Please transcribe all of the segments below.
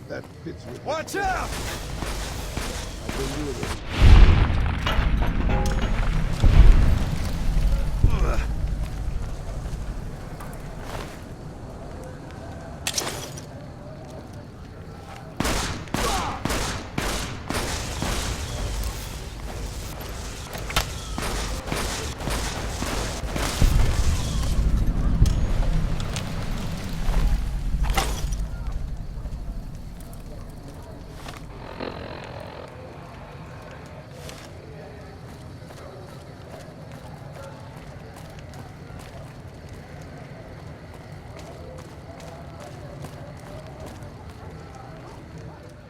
that fits with Watch out! I've been doing it.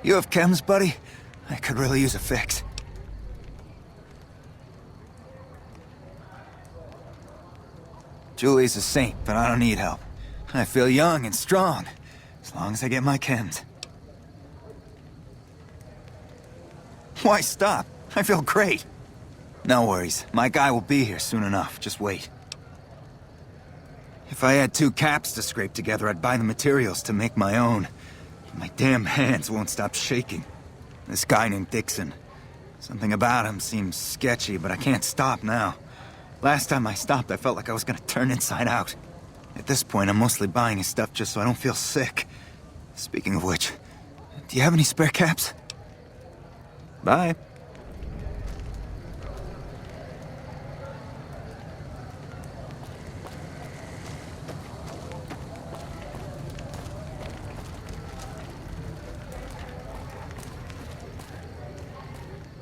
You have chems, buddy? I could really use a fix. Julie's a saint, but I don't need help. I feel young and strong, as long as I get my chems. Why stop? I feel great. No worries, my guy will be here soon enough, just wait. If I had 2 caps to scrape together, I'd buy the materials to make my own. My damn hands won't stop shaking. This guy named Dixon. Something about him seems sketchy, but I can't stop now. Last time I stopped, I felt like I was gonna turn inside out. At this point, I'm mostly buying his stuff just so I don't feel sick. Speaking of which, do you have any spare caps? Bye.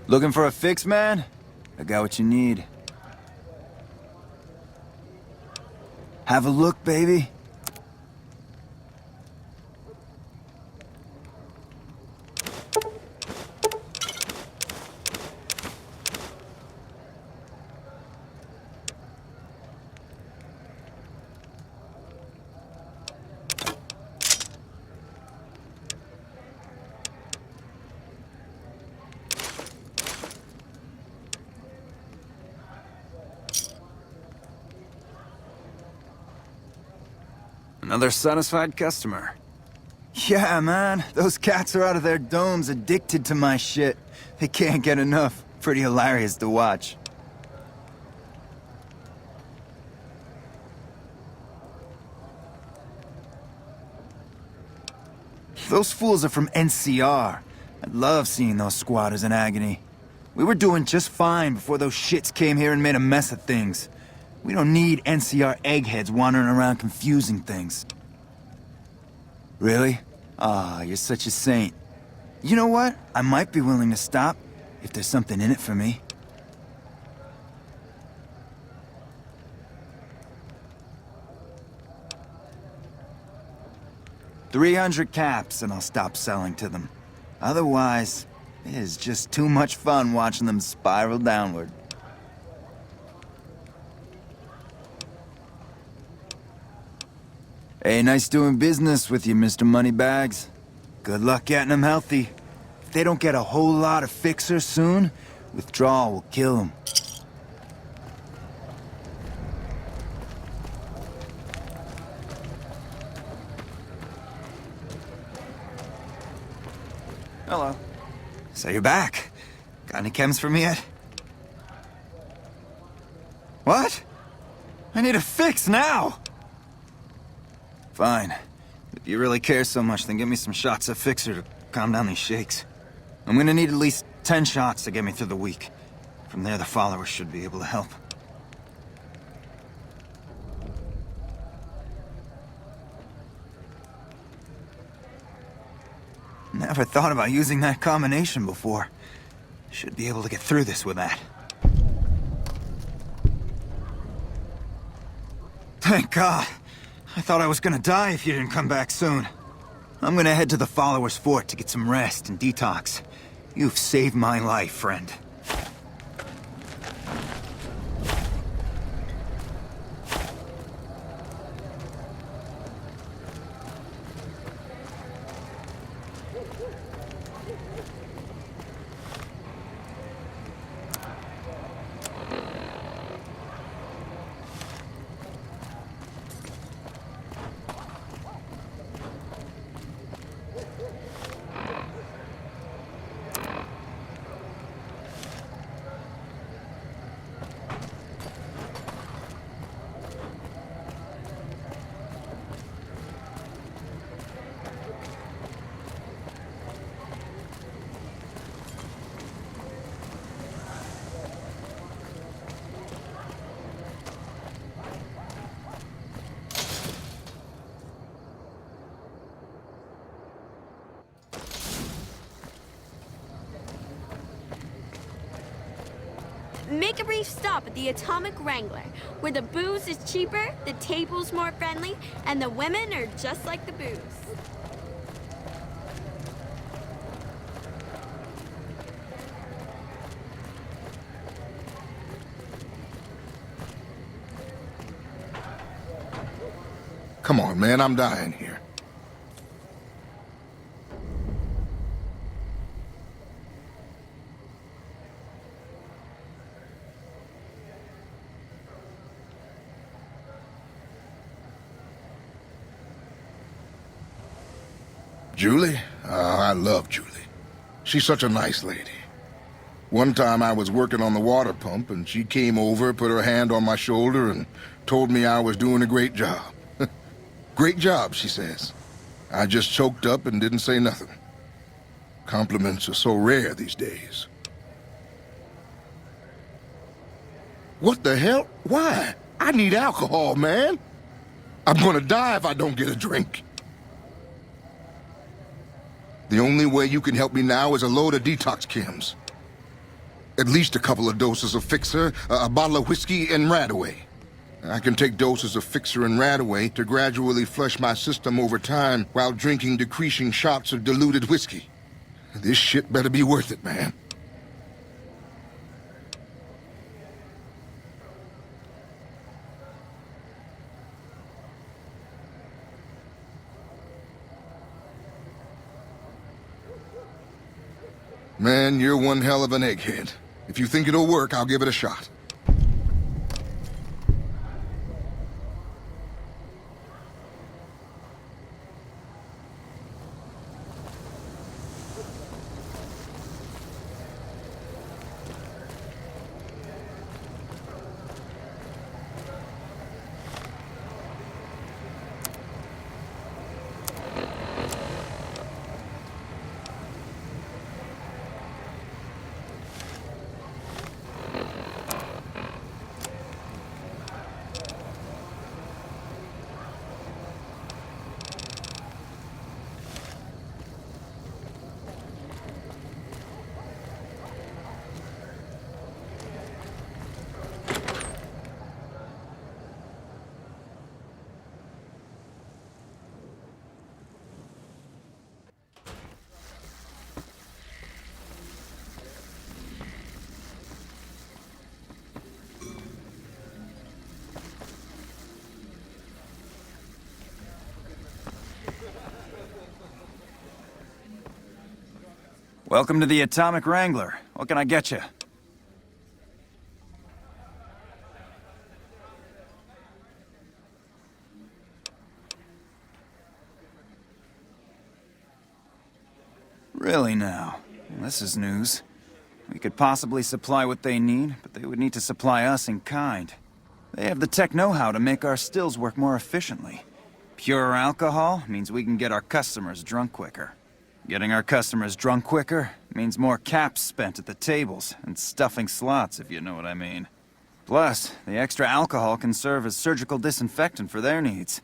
Looking for a fix, man? I got what you need. Have a look, baby. Another satisfied customer. Yeah, man. Those cats are out of their domes addicted to my shit. They can't get enough. Pretty hilarious to watch. Those fools are from NCR. I love seeing those squatters in agony. We were doing just fine before those shits came here and made a mess of things. We don't need NCR eggheads wandering around confusing things. Really? Ah, you're such a saint. You know what? I might be willing to stop, if there's something in it for me. $300 caps and I'll stop selling to them. Otherwise, it is just too much fun watching them spiral downward. Hey, nice doing business with you, Mr. Moneybags. Good luck getting them healthy. If they don't get a whole lot of fixers soon, withdrawal will kill them. Hello. So you're back. Got any chems for me yet? What? I need a fix now! Fine. If you really care so much, then give me some shots of fixer to calm down these shakes. I'm gonna need at least 10 shots to get me through the week. From there, the followers should be able to help. Never thought about using that combination before. Should be able to get through this with that. Thank God. I thought I was gonna die if you didn't come back soon. I'm gonna head to the followers' fort to get some rest and detox. You've saved my life, friend. Make a brief stop at the Atomic Wrangler, where the booze is cheaper, the table's more friendly, and the women are just like the booze. Come on, man, I'm dying here. Julie? I love Julie. She's such a nice lady. One time I was working on the water pump, and she came over, put her hand on my shoulder, and told me I was doing a great job. Great job, she says. I just choked up and didn't say nothing. Compliments are so rare these days. What the hell? Why? I need alcohol, man. I'm gonna die if I don't get a drink. The only way you can help me now is a load of detox chems. At least a couple of doses of Fixer, a bottle of whiskey, and Radaway. I can take doses of Fixer and Radaway to gradually flush my system over time while drinking decreasing shots of diluted whiskey. This shit better be worth it, man. Man, you're one hell of an egghead. If you think it'll work, I'll give it a shot. Welcome to the Atomic Wrangler. What can I get you? Really now? This is news. We could possibly supply what they need, but they would need to supply us in kind. They have the tech know-how to make our stills work more efficiently. Pure alcohol means we can get our customers drunk quicker. Getting our customers drunk quicker means more caps spent at the tables and stuffing slots, if you know what I mean. Plus, the extra alcohol can serve as surgical disinfectant for their needs.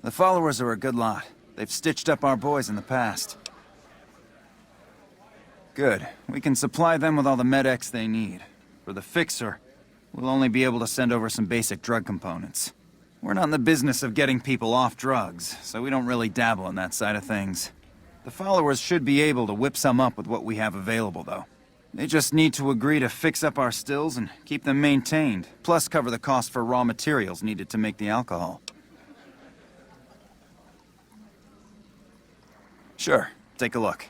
The followers are a good lot. They've stitched up our boys in the past. Good. We can supply them with all the med-X they need. For the Fixer, we'll only be able to send over some basic drug components. We're not in the business of getting people off drugs, so we don't really dabble in that side of things. The followers should be able to whip some up with what we have available, though. They just need to agree to fix up our stills and keep them maintained, plus cover the cost for raw materials needed to make the alcohol. Sure, take a look.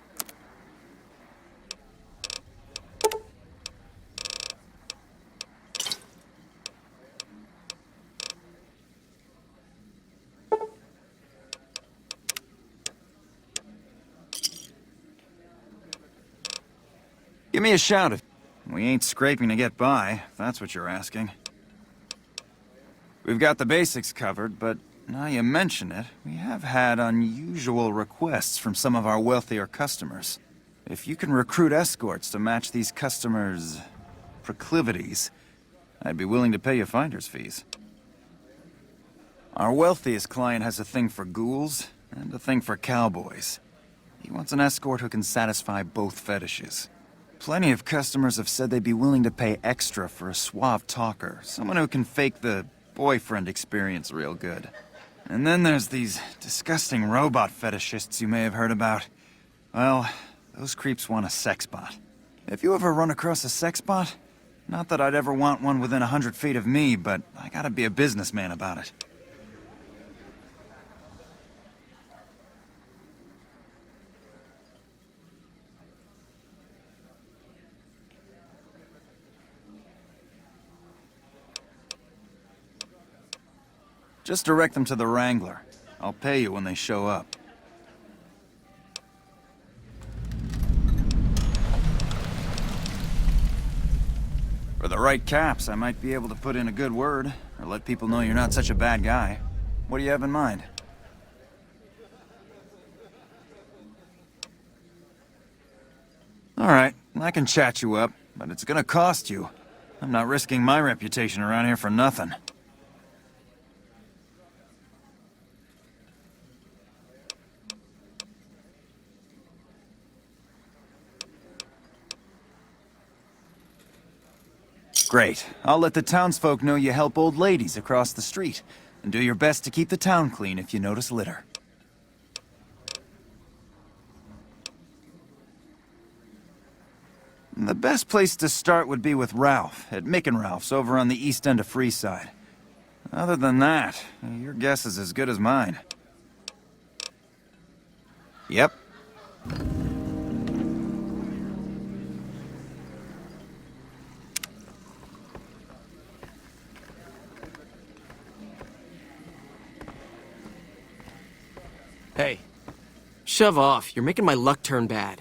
Give me a shout if we ain't scraping to get by, if that's what you're asking. We've got the basics covered, but now you mention it, we have had unusual requests from some of our wealthier customers. If you can recruit escorts to match these customers' proclivities, I'd be willing to pay you finder's fees. Our wealthiest client has a thing for ghouls and a thing for cowboys. He wants an escort who can satisfy both fetishes. Plenty of customers have said they'd be willing to pay extra for a suave talker, someone who can fake the boyfriend experience real good. And then there's these disgusting robot fetishists you may have heard about. Well, those creeps want a sex bot. If you ever run across a sex bot, not that I'd ever want one within 100 feet of me, but I gotta be a businessman about it. Just direct them to the Wrangler. I'll pay you when they show up. For the right caps, I might be able to put in a good word, or let people know you're not such a bad guy. What do you have in mind? Alright, I can chat you up, but it's gonna cost you. I'm not risking my reputation around here for nothing. Great. I'll let the townsfolk know you help old ladies across the street, and do your best to keep the town clean if you notice litter. The best place to start would be with Ralph, at Mick and Ralph's over on the east end of Freeside. Other than that, your guess is as good as mine. Yep. Hey, shove off. You're making my luck turn bad.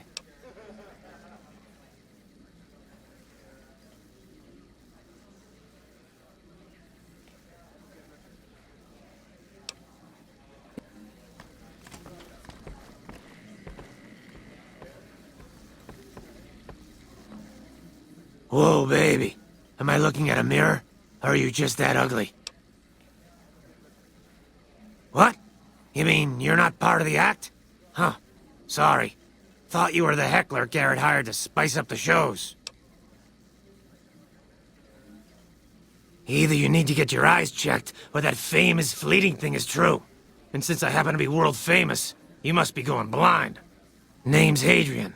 Whoa, baby. Am I looking at a mirror? Or are you just that ugly? What? You mean you're not part of the act? Huh. Sorry. Thought you were the heckler Garrett hired to spice up the shows. Either you need to get your eyes checked, or that fame is fleeting thing is true. And since I happen to be world famous, you must be going blind. Name's Adrian.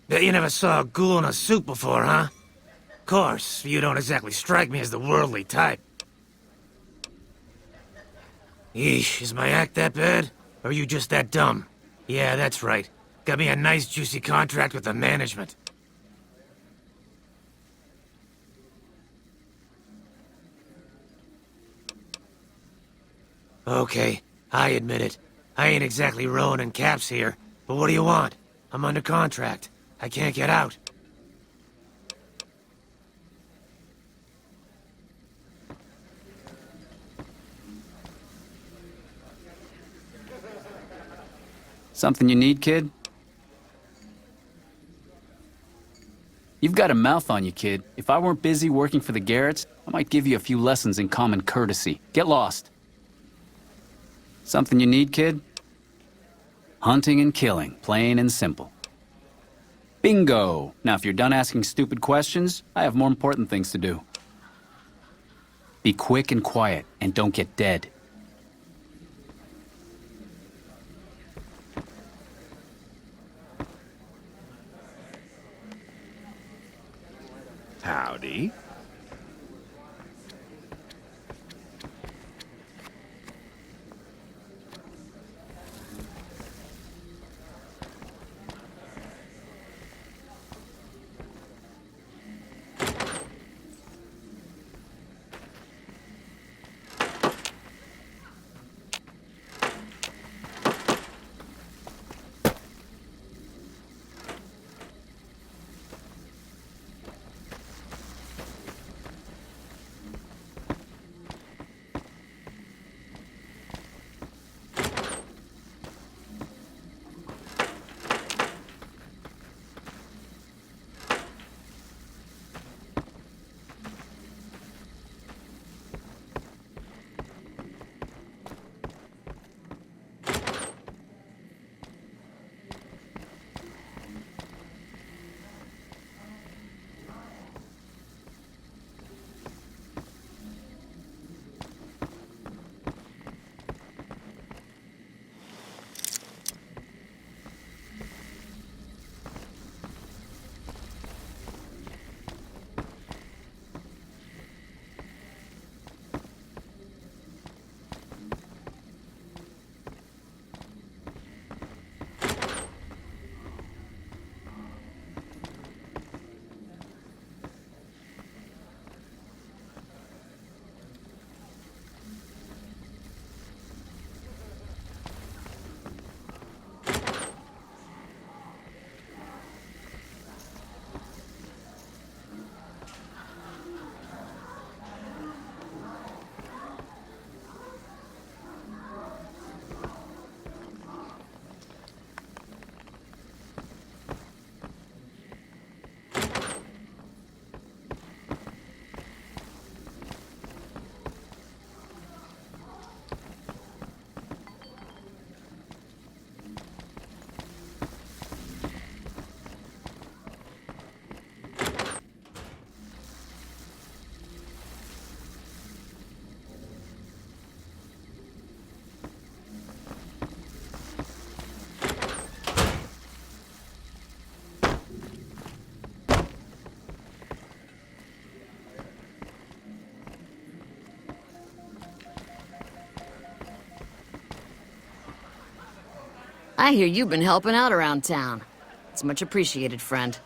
Bet you never saw a ghoul in a suit before, huh? Course, you don't exactly strike me as the worldly type. Eesh, is my act that bad? Or are you just that dumb? Yeah, that's right. Got me a nice juicy contract with the management. Okay, I admit it. I ain't exactly rowing in caps here, but what do you want? I'm under contract. I can't get out. Something you need, kid? You've got a mouth on you, kid. If I weren't busy working for the Garretts, I might give you a few lessons in common courtesy. Get lost. Something you need, kid? Hunting and killing, plain and simple. Bingo! Now, if you're done asking stupid questions, I have more important things to do. Be quick and quiet, and don't get dead. Howdy. I hear you've been helping out around town. It's much appreciated, friend.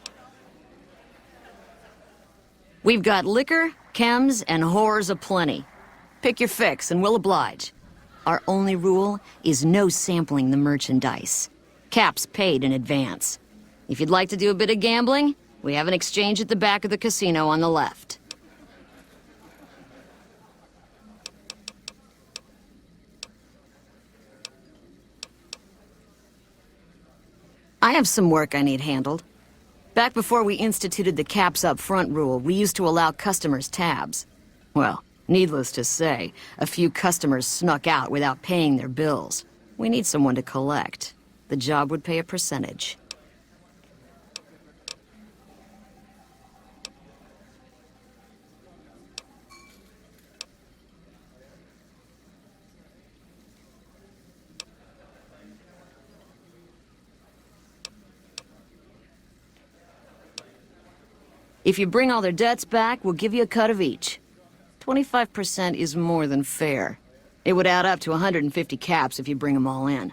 We've got liquor, chems, and whores aplenty. Pick your fix and we'll oblige. Our only rule is no sampling the merchandise. Caps paid in advance. If you'd like to do a bit of gambling, we have an exchange at the back of the casino on the left. I have some work I need handled. Back before we instituted the caps up front rule, we used to allow customers tabs. Well, needless to say, a few customers snuck out without paying their bills. We need someone to collect. The job would pay a percentage. If you bring all their debts back, we'll give you a cut of each. 25% is more than fair. It would add up to 150 caps if you bring them all in.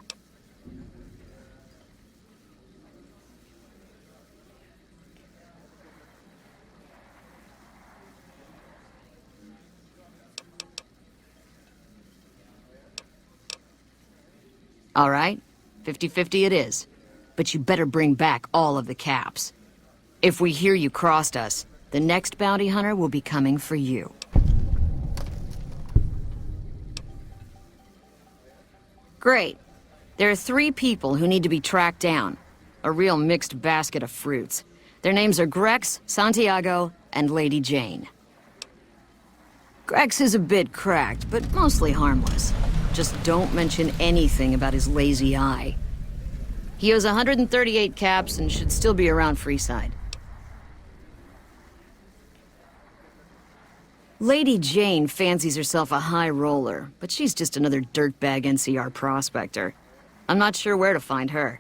All right, 50-50 it is. But you better bring back all of the caps. If we hear you crossed us, the next bounty hunter will be coming for you. Great. There are 3 people who need to be tracked down. A real mixed basket of fruits. Their names are Grex, Santiago, and Lady Jane. Grex is a bit cracked, but mostly harmless. Just don't mention anything about his lazy eye. He owes 138 caps and should still be around Freeside. Lady Jane fancies herself a high roller, but she's just another dirtbag NCR prospector. I'm not sure where to find her.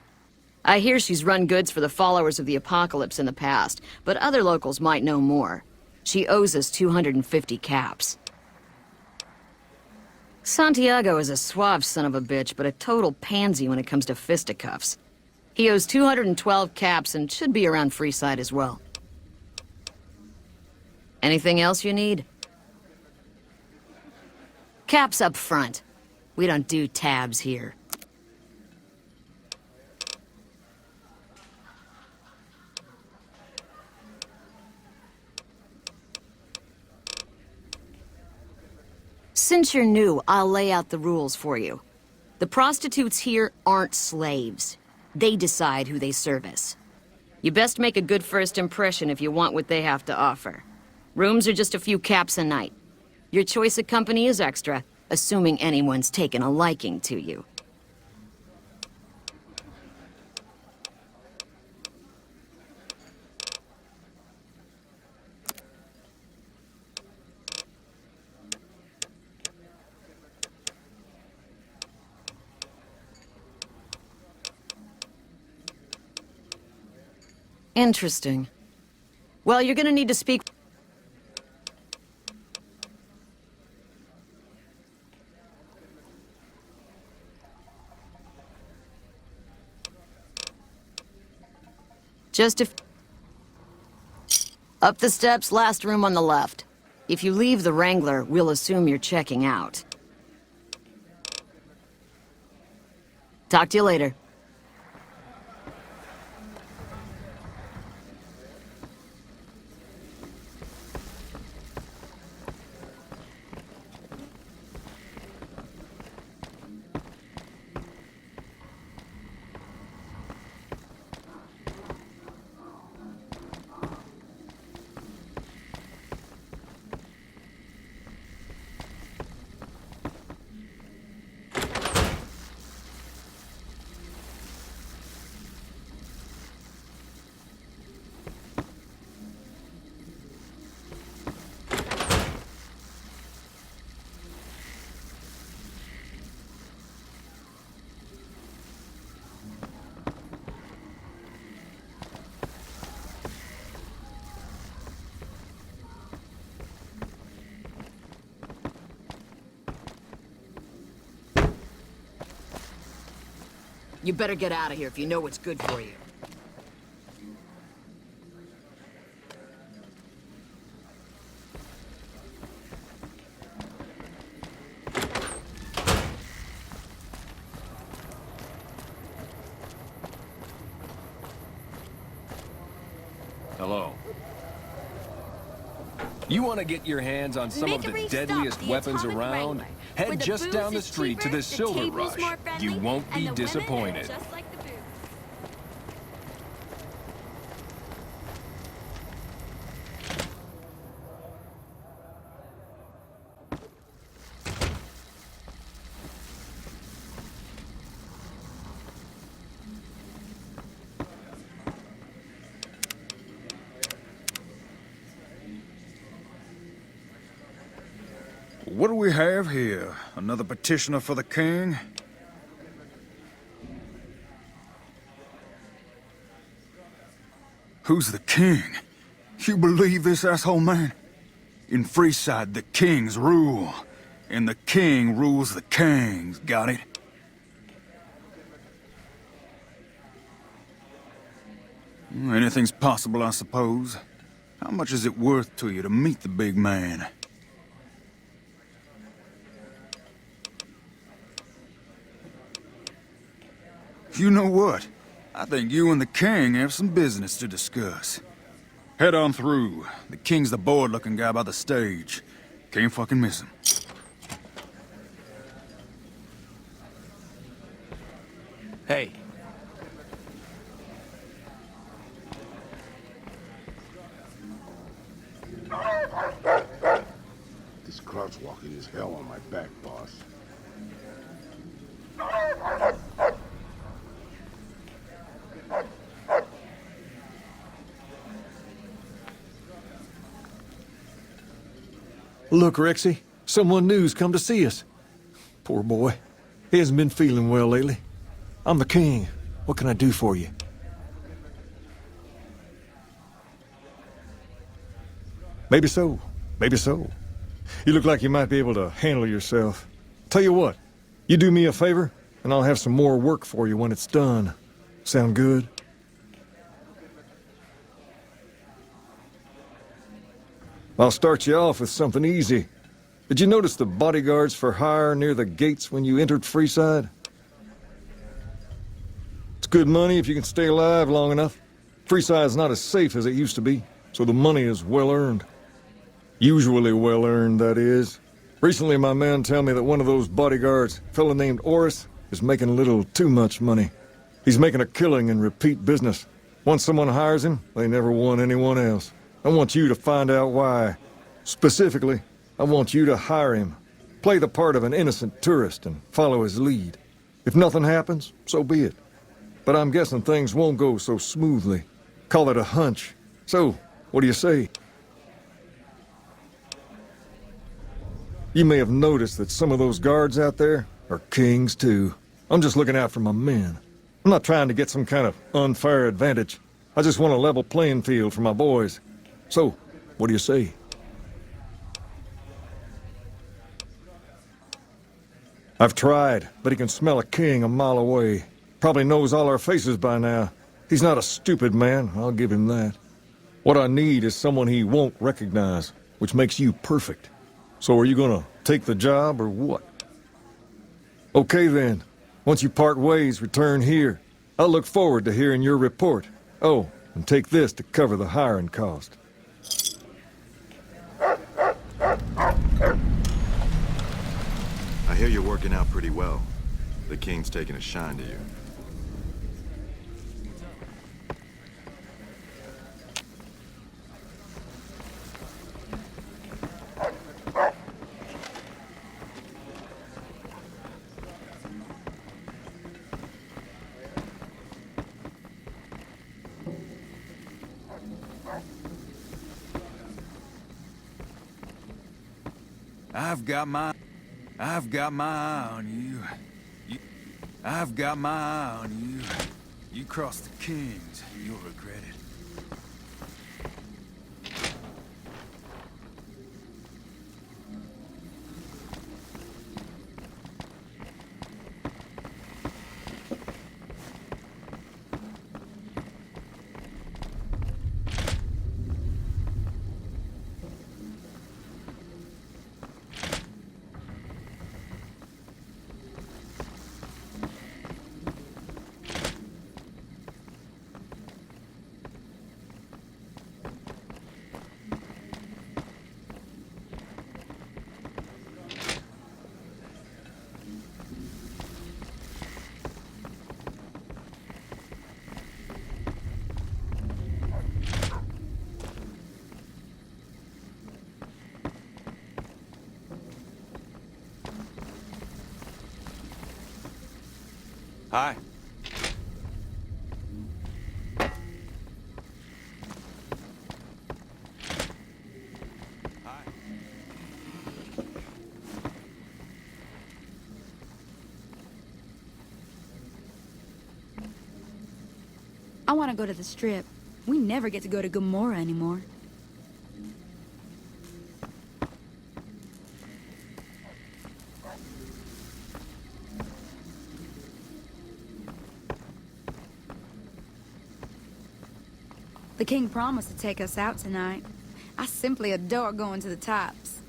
I hear she's run goods for the followers of the apocalypse in the past, but other locals might know more. She owes us 250 caps. Santiago is a suave son of a bitch, but a total pansy when it comes to fisticuffs. He owes 212 caps and should be around Freeside as well. Anything else you need? Caps up front. We don't do tabs here. Since you're new, I'll lay out the rules for you. The prostitutes here aren't slaves. They decide who they service. You best make a good first impression if you want what they have to offer. Rooms are just a few caps a night. Your choice of company is extra, assuming anyone's taken a liking to you. Interesting. Well, you're gonna need to speak... Just if... Up the steps, last room on the left. If you leave the Wrangler, we'll assume you're checking out. Talk to you later. You better get out of here if you know what's good for you. Hello. You want to get your hands on some of the deadliest weapons around? Head just down the street to the Silver Rush. You won't be disappointed. What do we have here? Another petitioner for the king? Who's the king? You believe this, asshole man? In Freeside, the kings rule. And the king rules the kings, got it? Anything's possible, I suppose. How much is it worth to you to meet the big man? You know what? I think you and the king have some business to discuss. Head on through. The king's the bored-looking guy by the stage. Can't fucking miss him. Hey. This crouch walking is hell on my back, boss. Look, Rexy, someone new's come to see us. Poor boy. He hasn't been feeling well lately. I'm the king. What can I do for you? Maybe so. Maybe so. You look like you might be able to handle yourself. Tell you what, you do me a favor, and I'll have some more work for you when it's done. Sound good? I'll start you off with something easy. Did you notice the bodyguards for hire near the gates when you entered Freeside? It's good money if you can stay alive long enough. Freeside's not as safe as it used to be, so the money is well earned. Usually well earned, that is. Recently, my men tell me that one of those bodyguards, a fella named Oris, is making a little too much money. He's making a killing in repeat business. Once someone hires him, they never want anyone else. I want you to find out why. Specifically, I want you to hire him. Play the part of an innocent tourist and follow his lead. If nothing happens, so be it. But I'm guessing things won't go so smoothly. Call it a hunch. So, what do you say? You may have noticed that some of those guards out there are kings, too. I'm just looking out for my men. I'm not trying to get some kind of unfair advantage. I just want a level playing field for my boys. So, what do you say? I've tried, but he can smell a king a mile away. Probably knows all our faces by now. He's not a stupid man, I'll give him that. What I need is someone he won't recognize, which makes you perfect. So are you gonna take the job or what? Okay then. Once you part ways, return here. I'll look forward to hearing your report. Oh, and take this to cover the hiring cost. I hear you're working out pretty well. The king's taking a shine to you. I've got my eye on you. I've got my eye on you. You cross the kings, you'll regret it. Hi. I want to go to the Strip. We never get to go to Gomorrah anymore. The king promised to take us out tonight. I simply adore going to the tops.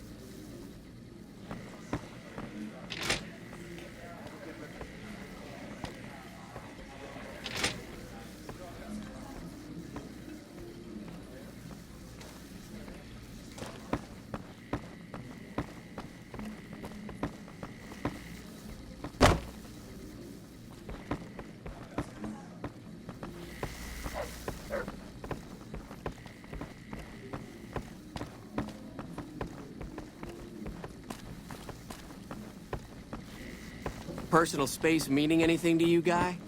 Personal space meaning anything to you, guy?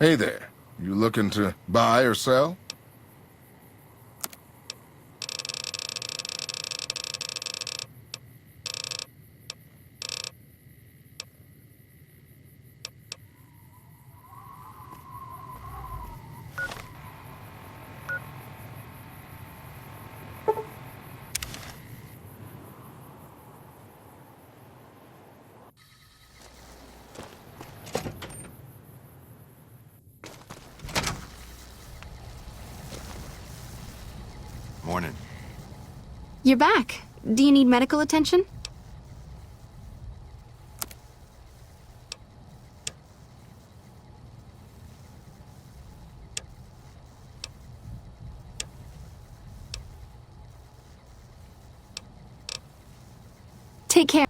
Hey there. You looking to buy or sell? Morning. You're back. Do you need medical attention? Take care.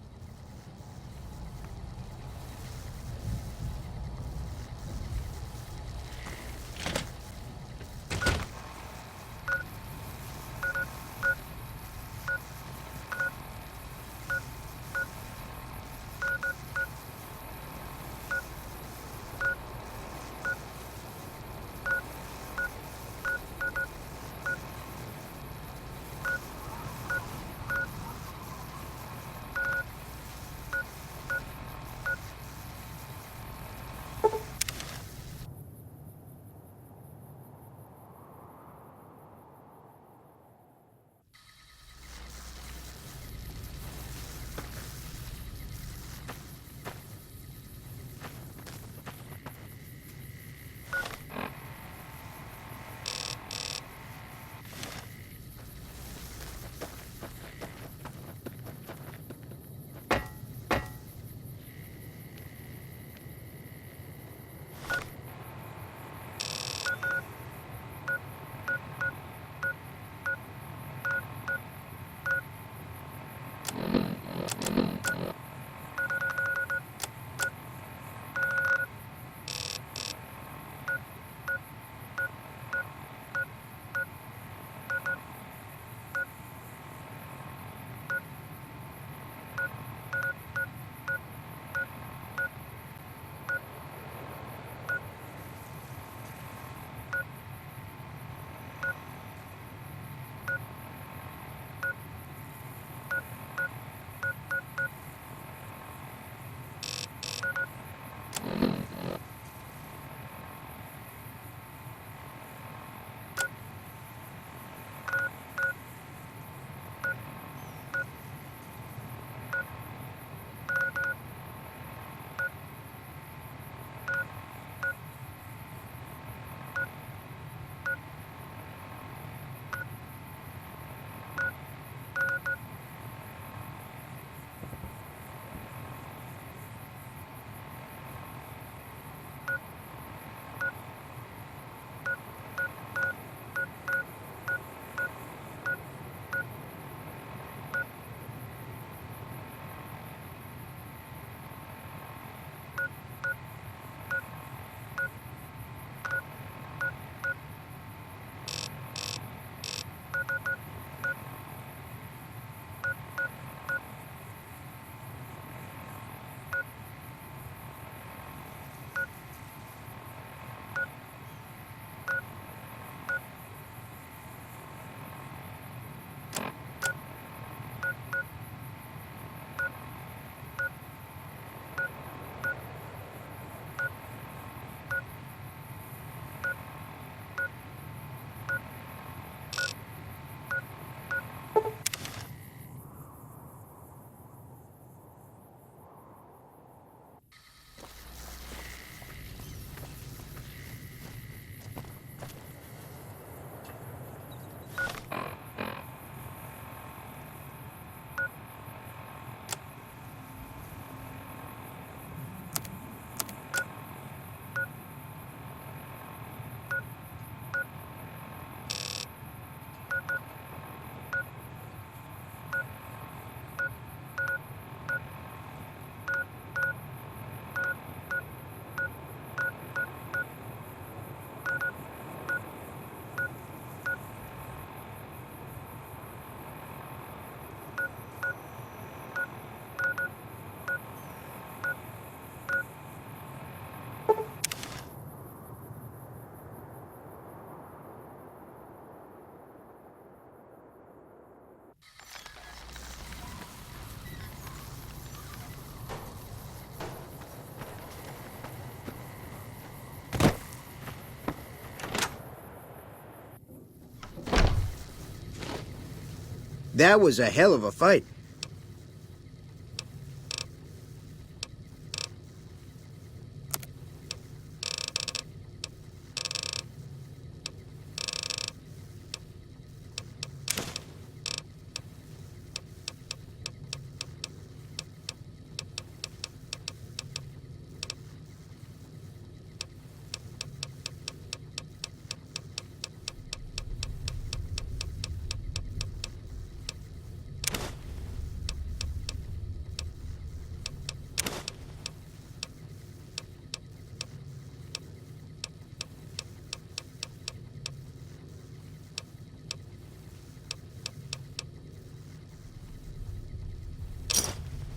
That was a hell of a fight.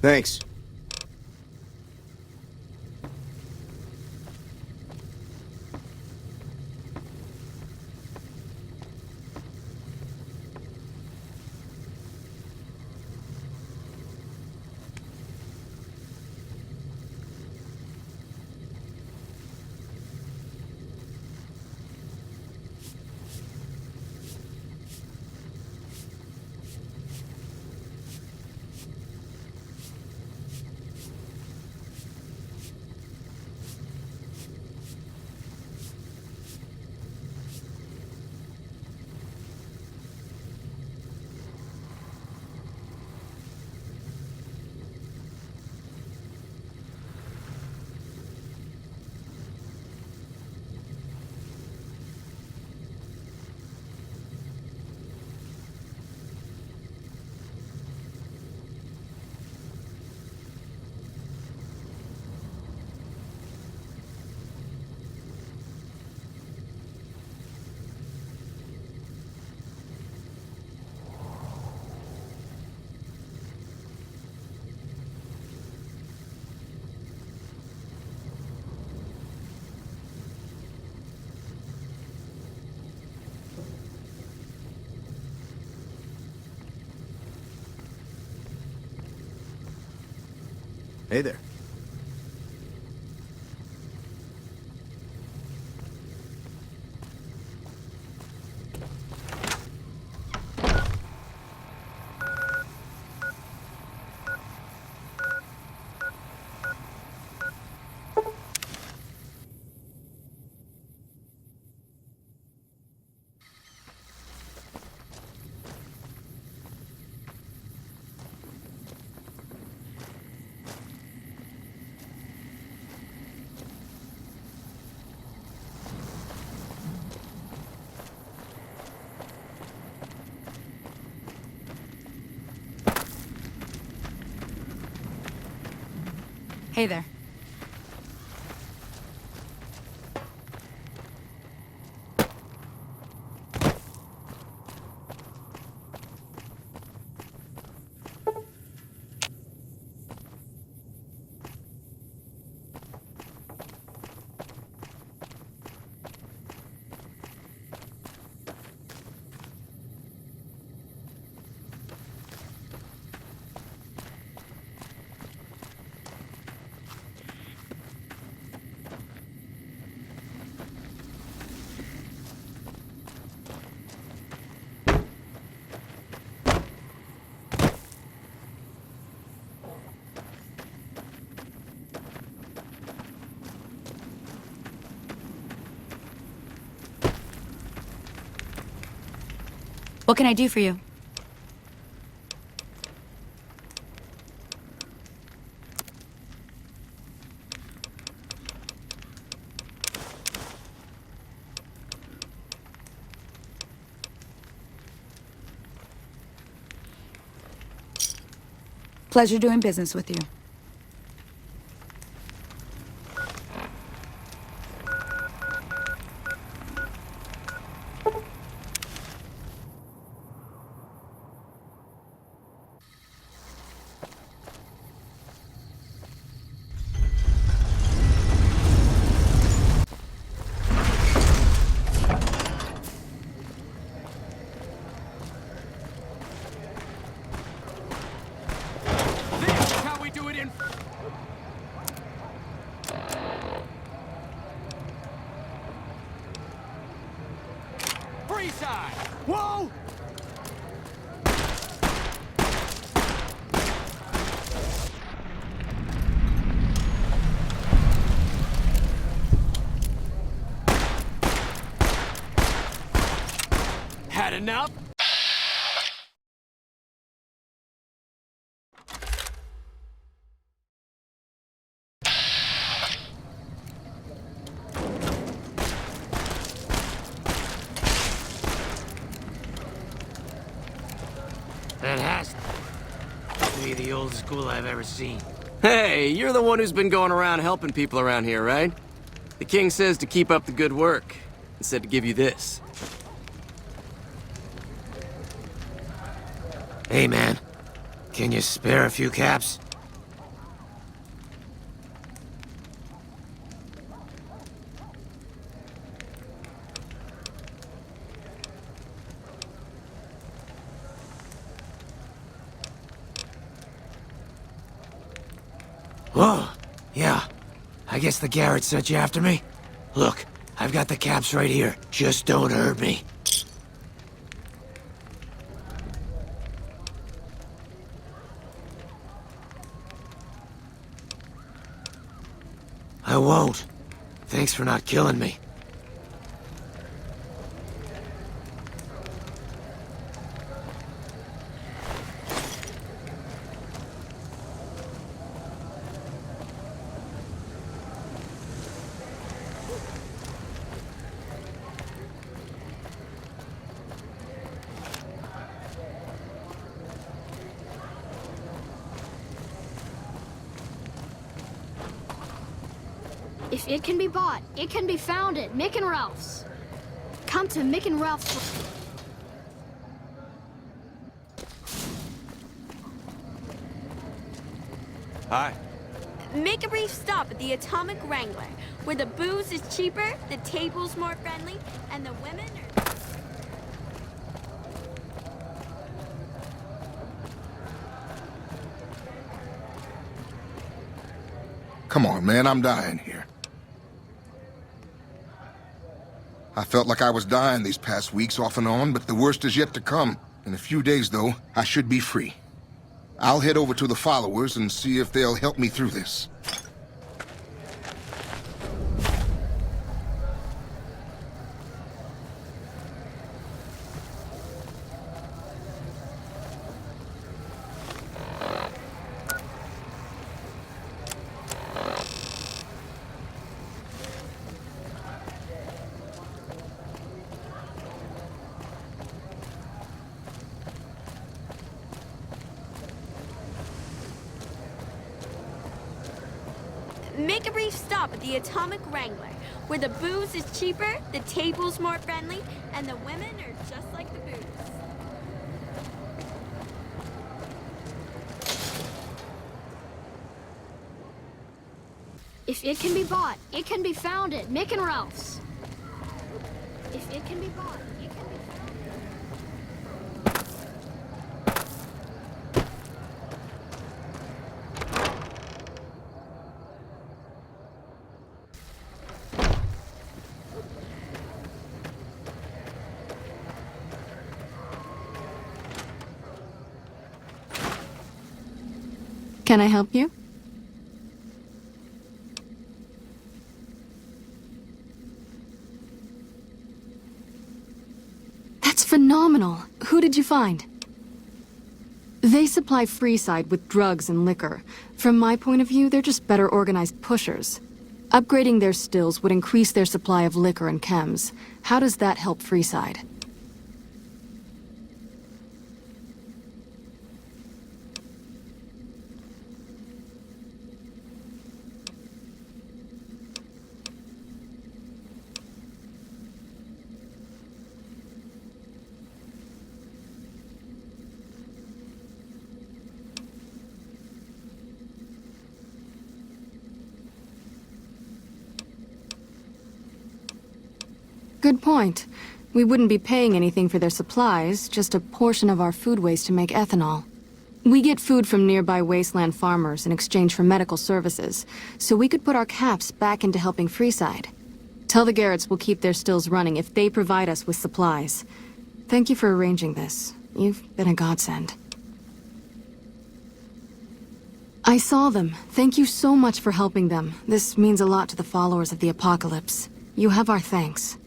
Thanks. Hey there. Hey there. What can I do for you? Pleasure doing business with you. Whoa! Had enough? That has to be the oldest school I've ever seen. Hey, you're the one who's been going around helping people around here, right? The king says to keep up the good work, and said to give you this. Hey, man. Can you spare a few caps? Whoa. Yeah. I guess the Garrett sent you after me? Look, I've got the caps right here. Just don't hurt me. I won't. Thanks for not killing me. If it can be bought, it can be found at Mick and Ralph's. Come to Mick and Ralph's. Hi. Make a brief stop at the Atomic Wrangler, where the booze is cheaper, the table's more friendly, and the women are... Come on, man, I'm dying here. I felt like I was dying these past weeks off and on, but the worst is yet to come. In a few days, though, I should be free. I'll head over to the followers and see if they'll help me through this. Make a brief stop at the Atomic Wrangler, where the booze is cheaper, the table's more friendly, and the women are just like the booze. If it can be bought, it can be found at Mick and Ralph's. If it can be bought, it can be found. Can I help you? That's phenomenal. Who did you find? They supply Freeside with drugs and liquor. From my point of view, they're just better organized pushers. Upgrading their stills would increase their supply of liquor and chems. How does that help Freeside? Good point. We wouldn't be paying anything for their supplies, just a portion of our food waste to make ethanol. We get food from nearby wasteland farmers in exchange for medical services, so we could put our caps back into helping Freeside. Tell the Garretts we'll keep their stills running if they provide us with supplies. Thank you for arranging this. You've been a godsend. I saw them. Thank you so much for helping them. This means a lot to the followers of the Apocalypse. You have our thanks.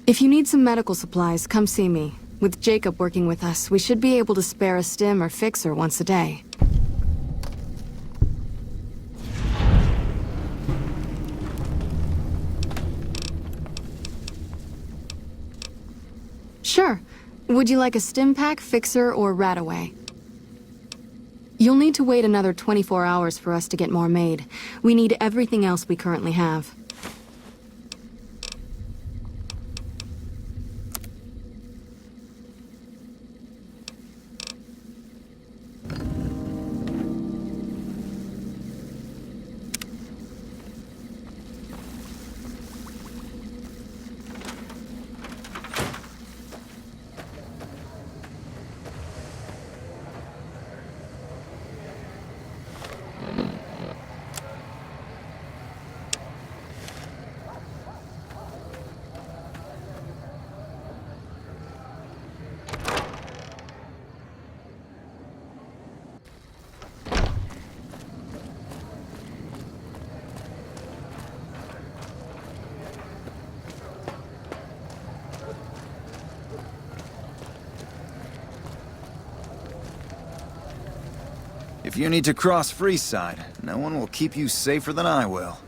If you need some medical supplies, come see me. With Jacob working with us, we should be able to spare a stim or fixer once a day. Sure. Would you like a stim pack, fixer, or rataway? You'll need to wait another 24 hours for us to get more made. We need everything else we currently have. If you need to cross Freeside, no one will keep you safer than I will.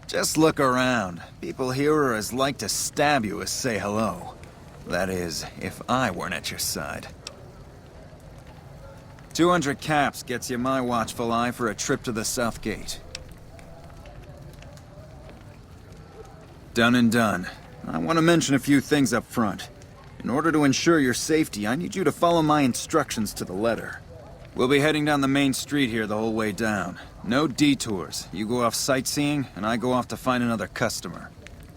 Just look around. People here are as like to stab you as say hello. That is, if I weren't at your side. 200 caps gets you my watchful eye for a trip to the South Gate. Done and done. I want to mention a few things up front. In order to ensure your safety, I need you to follow my instructions to the letter. We'll be heading down the main street here the whole way down. No detours. You go off sightseeing, and I go off to find another customer.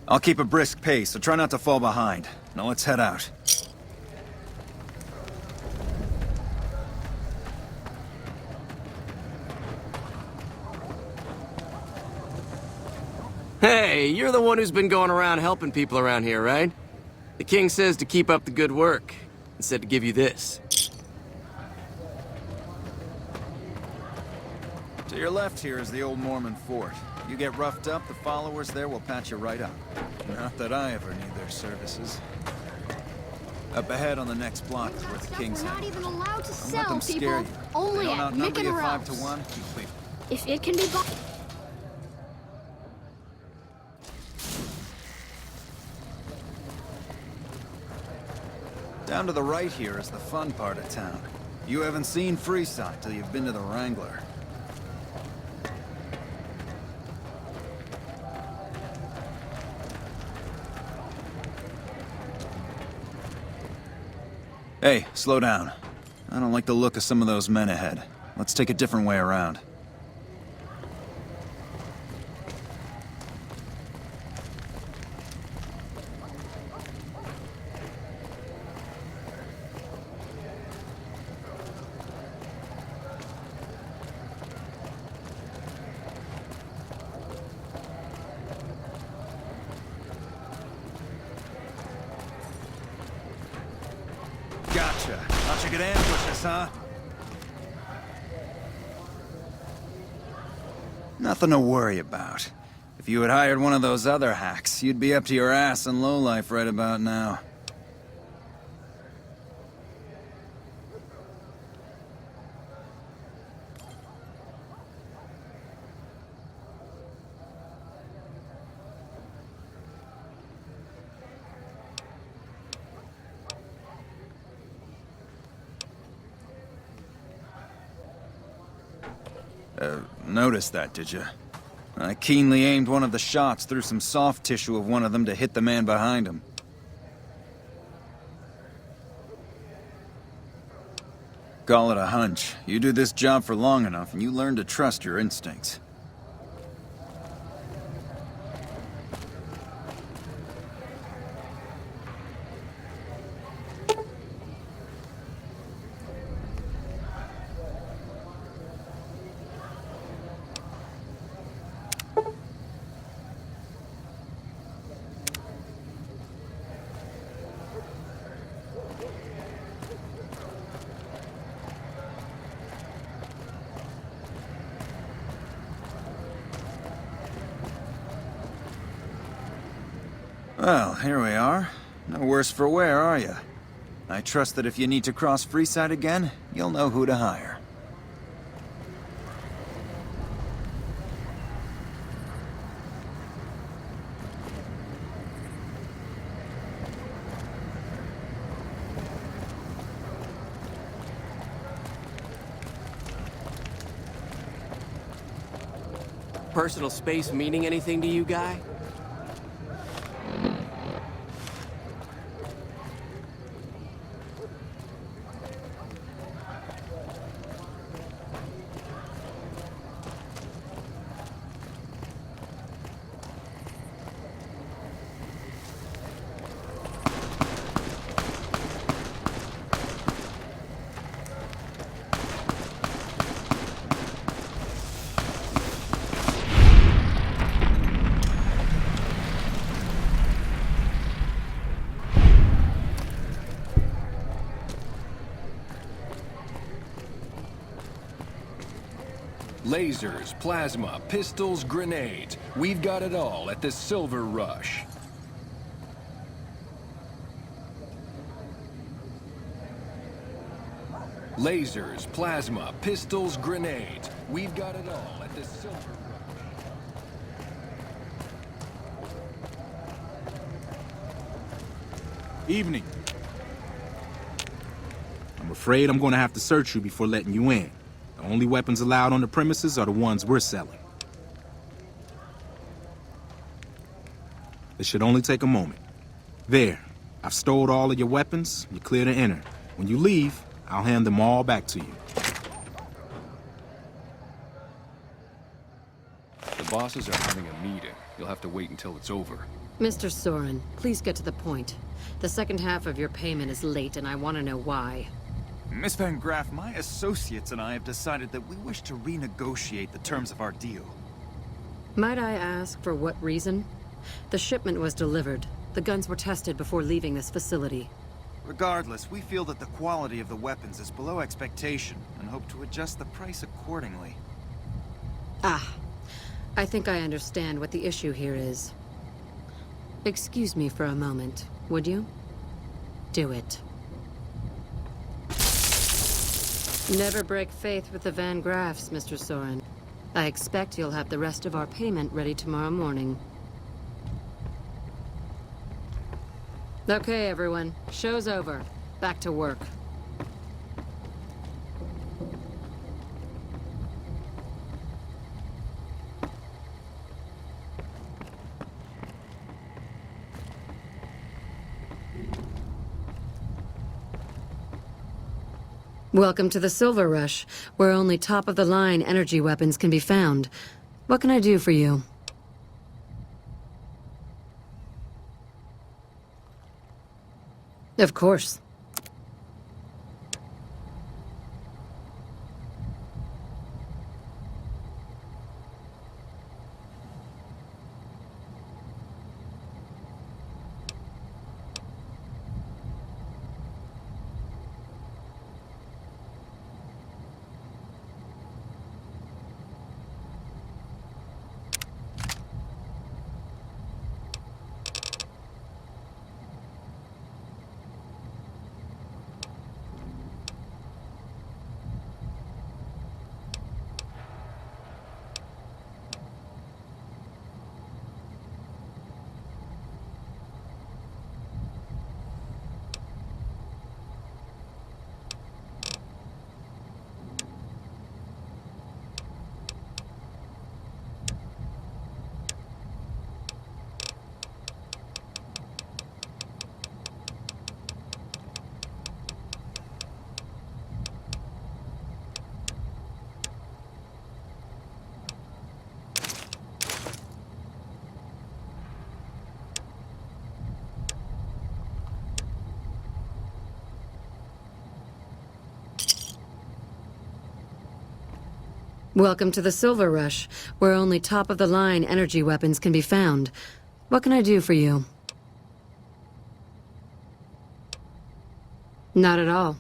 I'll keep a brisk pace, so try not to fall behind. Now let's head out. Hey, you're the one who's been going around helping people around here, right? The king says to keep up the good work, and said to give you this. To your left here is the old Mormon fort. You get roughed up, the followers there will patch you right up. Not that I ever need their services. Up ahead on the next block is where the king's We're not at. even allowed to Don't let sell, them scare people. you. Only They don't at outnumber you Mickey 5 to Rouse. 1. Wait. If it can be bought. Down to the right here is the fun part of town. You haven't seen Freeside till you've been to the Wrangler. Hey, slow down. I don't like the look of some of those men ahead. Let's take a different way around. Gotcha. Thought you could ambush us, huh? Nothing to worry about. If you had hired one of those other hacks, you'd be up to your ass in lowlife right about now. Noticed that, did you? I keenly aimed one of the shots through some soft tissue of one of them to hit the man behind him. Call it a hunch. You do this job for long enough and you learn to trust your instincts. Well, here we are. No worse for wear, are you? I trust that if you need to cross Freeside again, you'll know who to hire. Personal space meaning anything to you, guy? Lasers, plasma, pistols, grenades. We've got it all at the Silver Rush. Lasers, plasma, pistols, grenades. We've got it all at the Silver Rush. Evening. I'm afraid I'm gonna have to search you before letting you in. The only weapons allowed on the premises are the ones we're selling. This should only take a moment. There. I've stowed all of your weapons. You're clear to enter. When you leave, I'll hand them all back to you. The bosses are having a meeting. You'll have to wait until it's over. Mr. Soren, please get to the point. The second half of your payment is late, and I want to know why. Miss Van Graff, my associates and I have decided that we wish to renegotiate the terms of our deal. Might I ask for what reason? The shipment was delivered. The guns were tested before leaving this facility. Regardless, we feel that the quality of the weapons is below expectation and hope to adjust the price accordingly. Ah, I think I understand what the issue here is. Excuse me for a moment, would you? Do it. Never break faith with the Van Graffs, Mr. Soren. I expect you'll have the rest of our payment ready tomorrow morning. Okay, everyone. Show's over. Back to work. Welcome to the Silver Rush, where only top-of-the-line energy weapons can be found. What can I do for you? Of course. Welcome to the Silver Rush, where only top-of-the-line energy weapons can be found. What can I do for you? Not at all.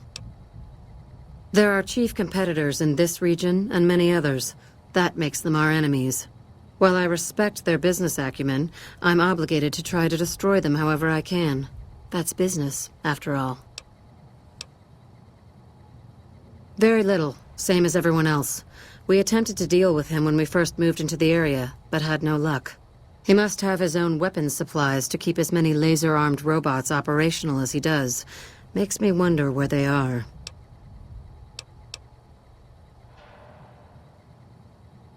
There are chief competitors in this region and many others. That makes them our enemies. While I respect their business acumen, I'm obligated to try to destroy them however I can. That's business, after all. Very little, same as everyone else. We attempted to deal with him when we first moved into the area, but had no luck. He must have his own weapons supplies to keep as many laser-armed robots operational as he does. Makes me wonder where they are.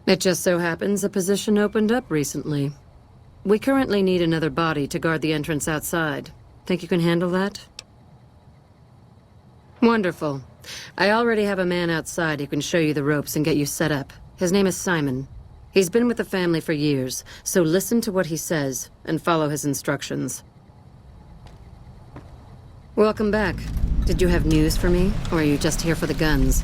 It just so happens a position opened up recently. We currently need another body to guard the entrance outside. Think you can handle that? Wonderful. I already have a man outside who can show you the ropes and get you set up. His name is Simon. He's been with the family for years, so listen to what he says and follow his instructions. Welcome back. Did you have news for me, or are you just here for the guns?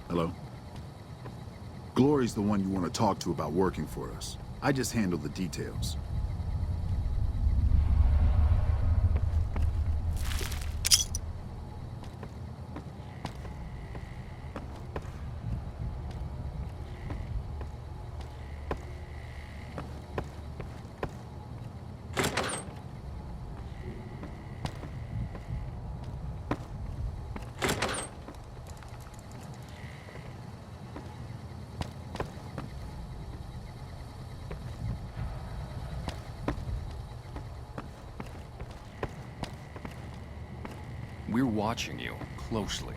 Hello? Glory's the one you want to talk to about working for us. I just handle the details. We're watching you closely.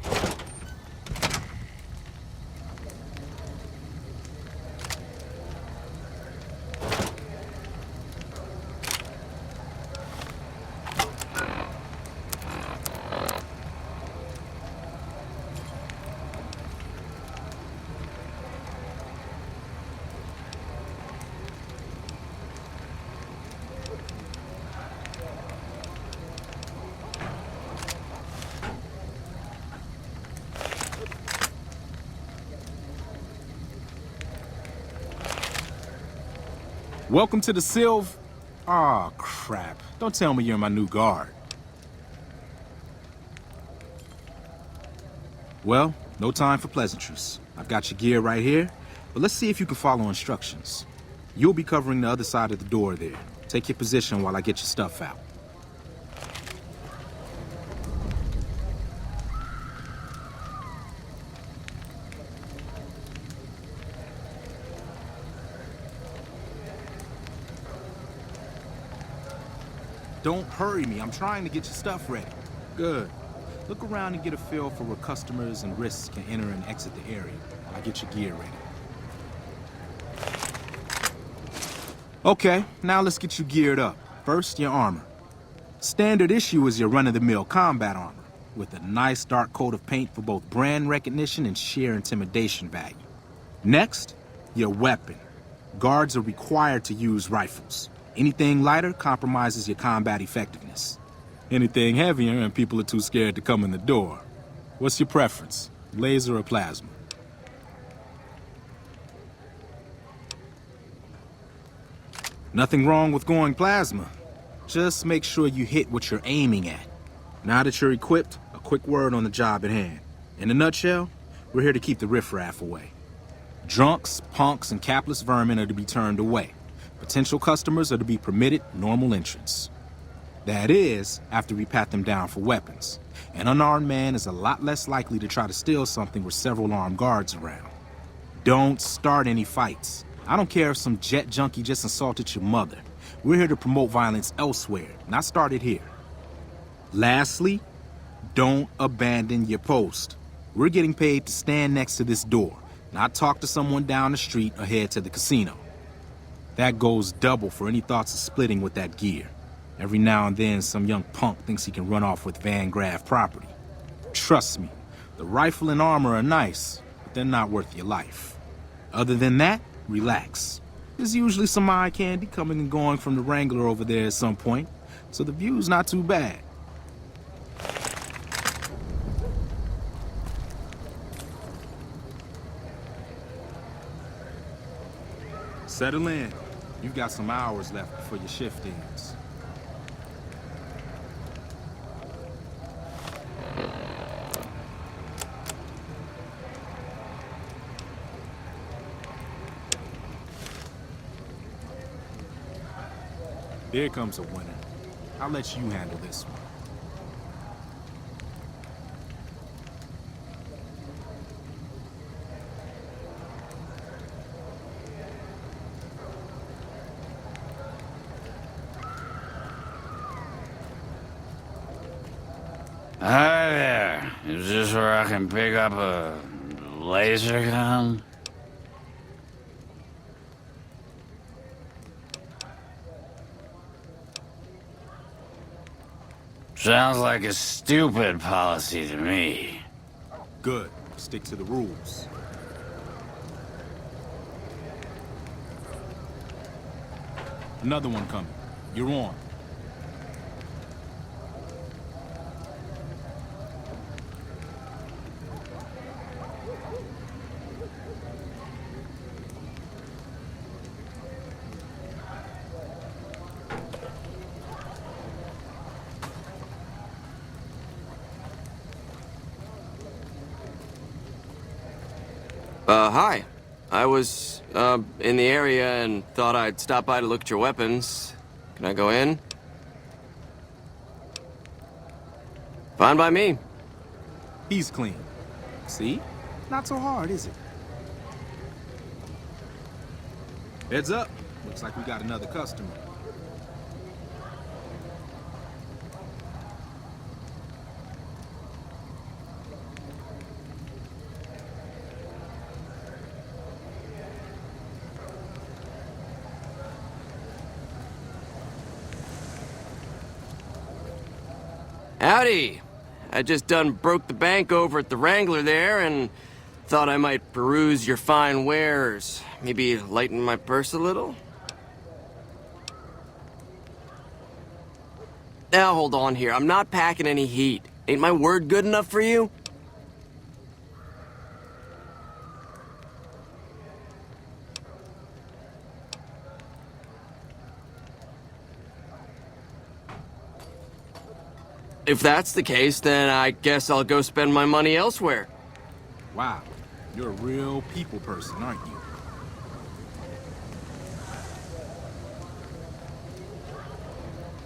Welcome to the Sylv... Aw, crap. Don't tell me you're my new guard. Well, no time for pleasantries. I've got your gear right here, but let's see if you can follow instructions. You'll be covering the other side of the door there. Take your position while I get your stuff out. Don't hurry me. I'm trying to get your stuff ready. Good. Look around and get a feel for where customers and risks can enter and exit the area while I get your gear ready. Okay, now let's get you geared up. First, your armor. Standard issue is your run-of-the-mill combat armor, with a nice dark coat of paint for both brand recognition and sheer intimidation value. Next, your weapon. Guards are required to use rifles. Anything lighter compromises your combat effectiveness. Anything heavier and people are too scared to come in the door. What's your preference, laser or plasma? Nothing wrong with going plasma. Just make sure you hit what you're aiming at. Now that you're equipped, a quick word on the job at hand. In a nutshell, we're here to keep the riffraff away. Drunks, punks, and capless vermin are to be turned away. Potential customers are to be permitted normal entrance. That is, after we pat them down for weapons. An unarmed man is a lot less likely to try to steal something with several armed guards around. Don't start any fights. I don't care if some jet junkie just insulted your mother. We're here to promote violence elsewhere, not start it here. Lastly, don't abandon your post. We're getting paid to stand next to this door, not talk to someone down the street or head to the casino. That goes double for any thoughts of splitting with that gear. Every now and then, some young punk thinks he can run off with Van Graff property. Trust me, the rifle and armor are nice, but they're not worth your life. Other than that, relax. There's usually some eye candy coming and going from the Wrangler over there at some point, so the view's not too bad. Settle in. You've got some hours left before your shift ends. Here comes a winner. I'll let you handle this one. Hi there. Is this where I can pick up a laser gun? Sounds like a stupid policy to me. Good. Stick to the rules. Another one coming. You're on. Hi. I was, in the area and thought I'd stop by to look at your weapons. Can I go in? Fine by me. He's clean. See? Not so hard, is it? Heads up. Looks like we got another customer. Howdy. I just done broke the bank over at the Wrangler there and thought I might peruse your fine wares. Maybe lighten my purse a little? Now hold on here. I'm not packing any heat. Ain't my word good enough for you? If that's the case, then I guess I'll go spend my money elsewhere. Wow, you're a real people person, aren't you?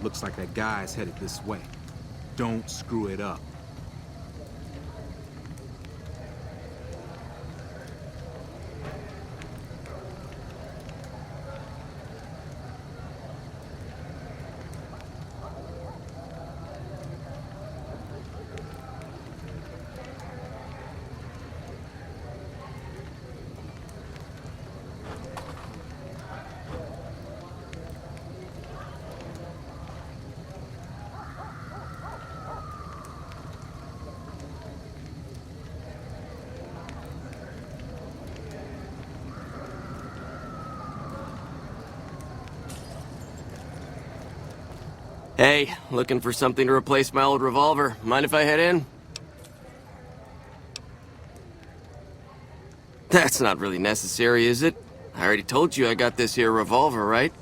Looks like that guy's headed this way. Don't screw it up. Hey, looking for something to replace my old revolver. Mind if I head in? That's not really necessary, is it? I already told you I got this here revolver, right?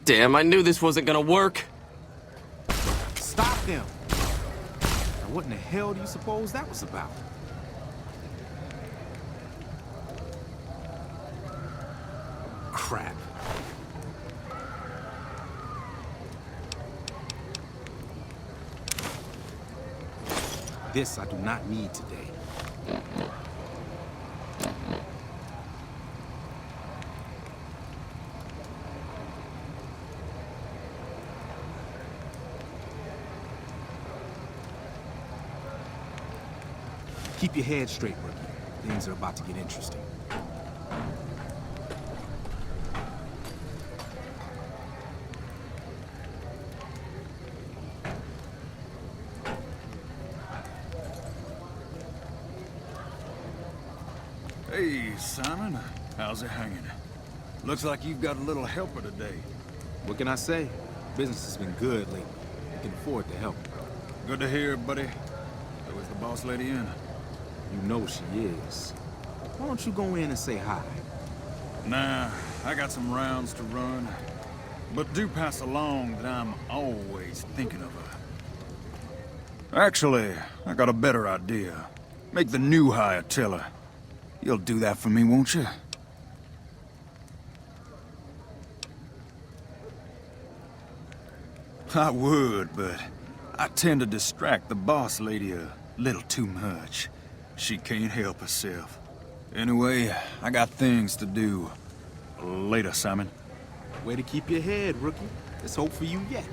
Damn, I knew this wasn't gonna work. Stop them! Now what in the hell do you suppose that was about? Crap. This I do not need today. Keep your head straight, rookie. Things are about to get interesting. Hey, Simon. How's it hanging? Looks like you've got a little helper today. What can I say? Business has been good lately. I can afford to help. Good to hear, buddy. So is the boss lady in? You know she is. Why don't you go in and say hi? Nah, I got some rounds to run. But do pass along that I'm always thinking of her. Actually, I got a better idea. Make the new hire tell her. You'll do that for me, won't you? I would, but I tend to distract the boss lady a little too much. She can't help herself. Anyway, I got things to do. Later, Simon. Way to keep your head, rookie. There's hope for you yet.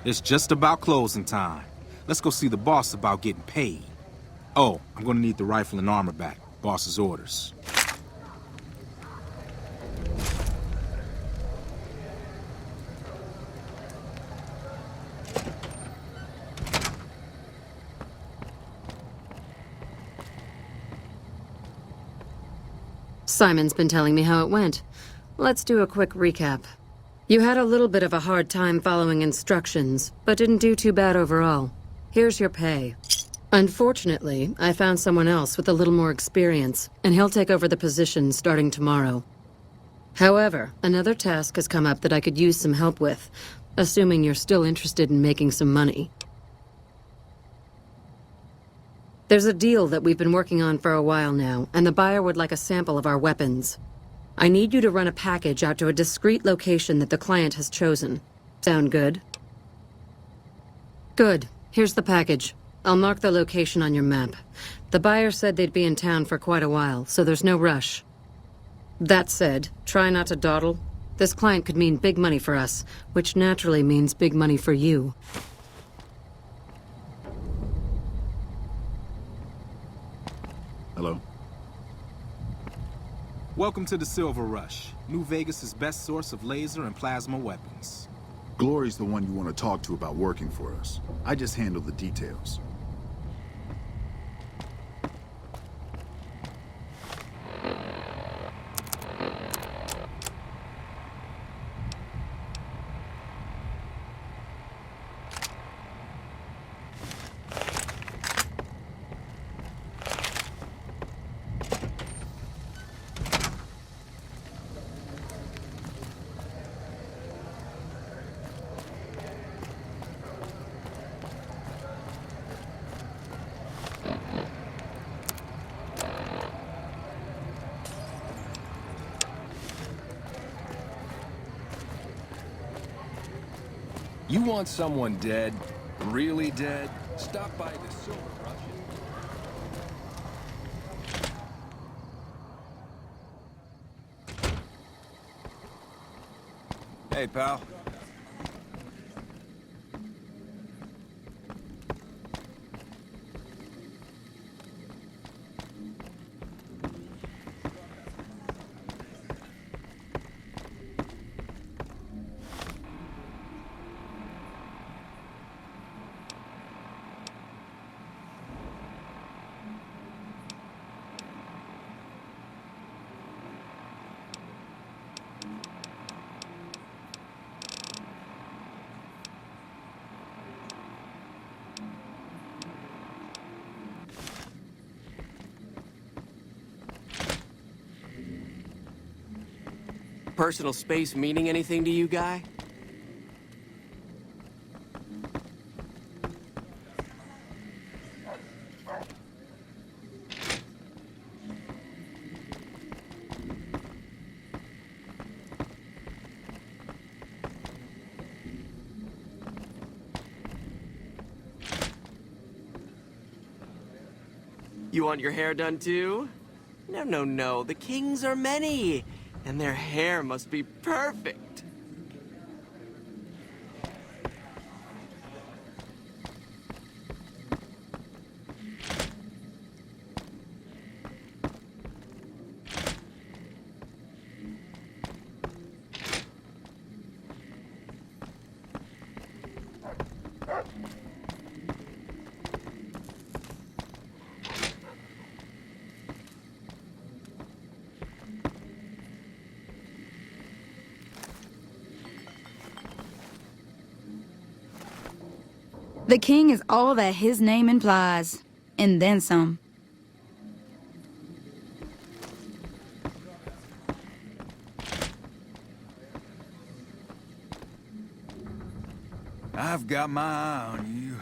It's just about closing time. Let's go see the boss about getting paid. Oh, I'm gonna need the rifle and armor back. Boss's orders. Simon's been telling me how it went. Let's do a quick recap. You had a little bit of a hard time following instructions, but didn't do too bad overall. Here's your pay. Unfortunately, I found someone else with a little more experience, and he'll take over the position starting tomorrow. However, another task has come up that I could use some help with, assuming you're still interested in making some money. There's a deal that we've been working on for a while now, and the buyer would like a sample of our weapons. I need you to run a package out to a discreet location that the client has chosen. Sound good? Good. Here's the package. I'll mark the location on your map. The buyer said they'd be in town for quite a while, so there's no rush. That said, try not to dawdle. This client could mean big money for us, which naturally means big money for you. Hello? Welcome to the Silver Rush, New Vegas' best source of laser and plasma weapons. Glory's the one you want to talk to about working for us. I just handle the details. You want someone dead? Really dead? Stop by the Silver Rush. Hey, pal. Personal space meaning anything to you, guy? You want your hair done too? No, no, no. The kings are many, and their hair must be perfect. The king is all that his name implies, and then some. I've got my eye on you.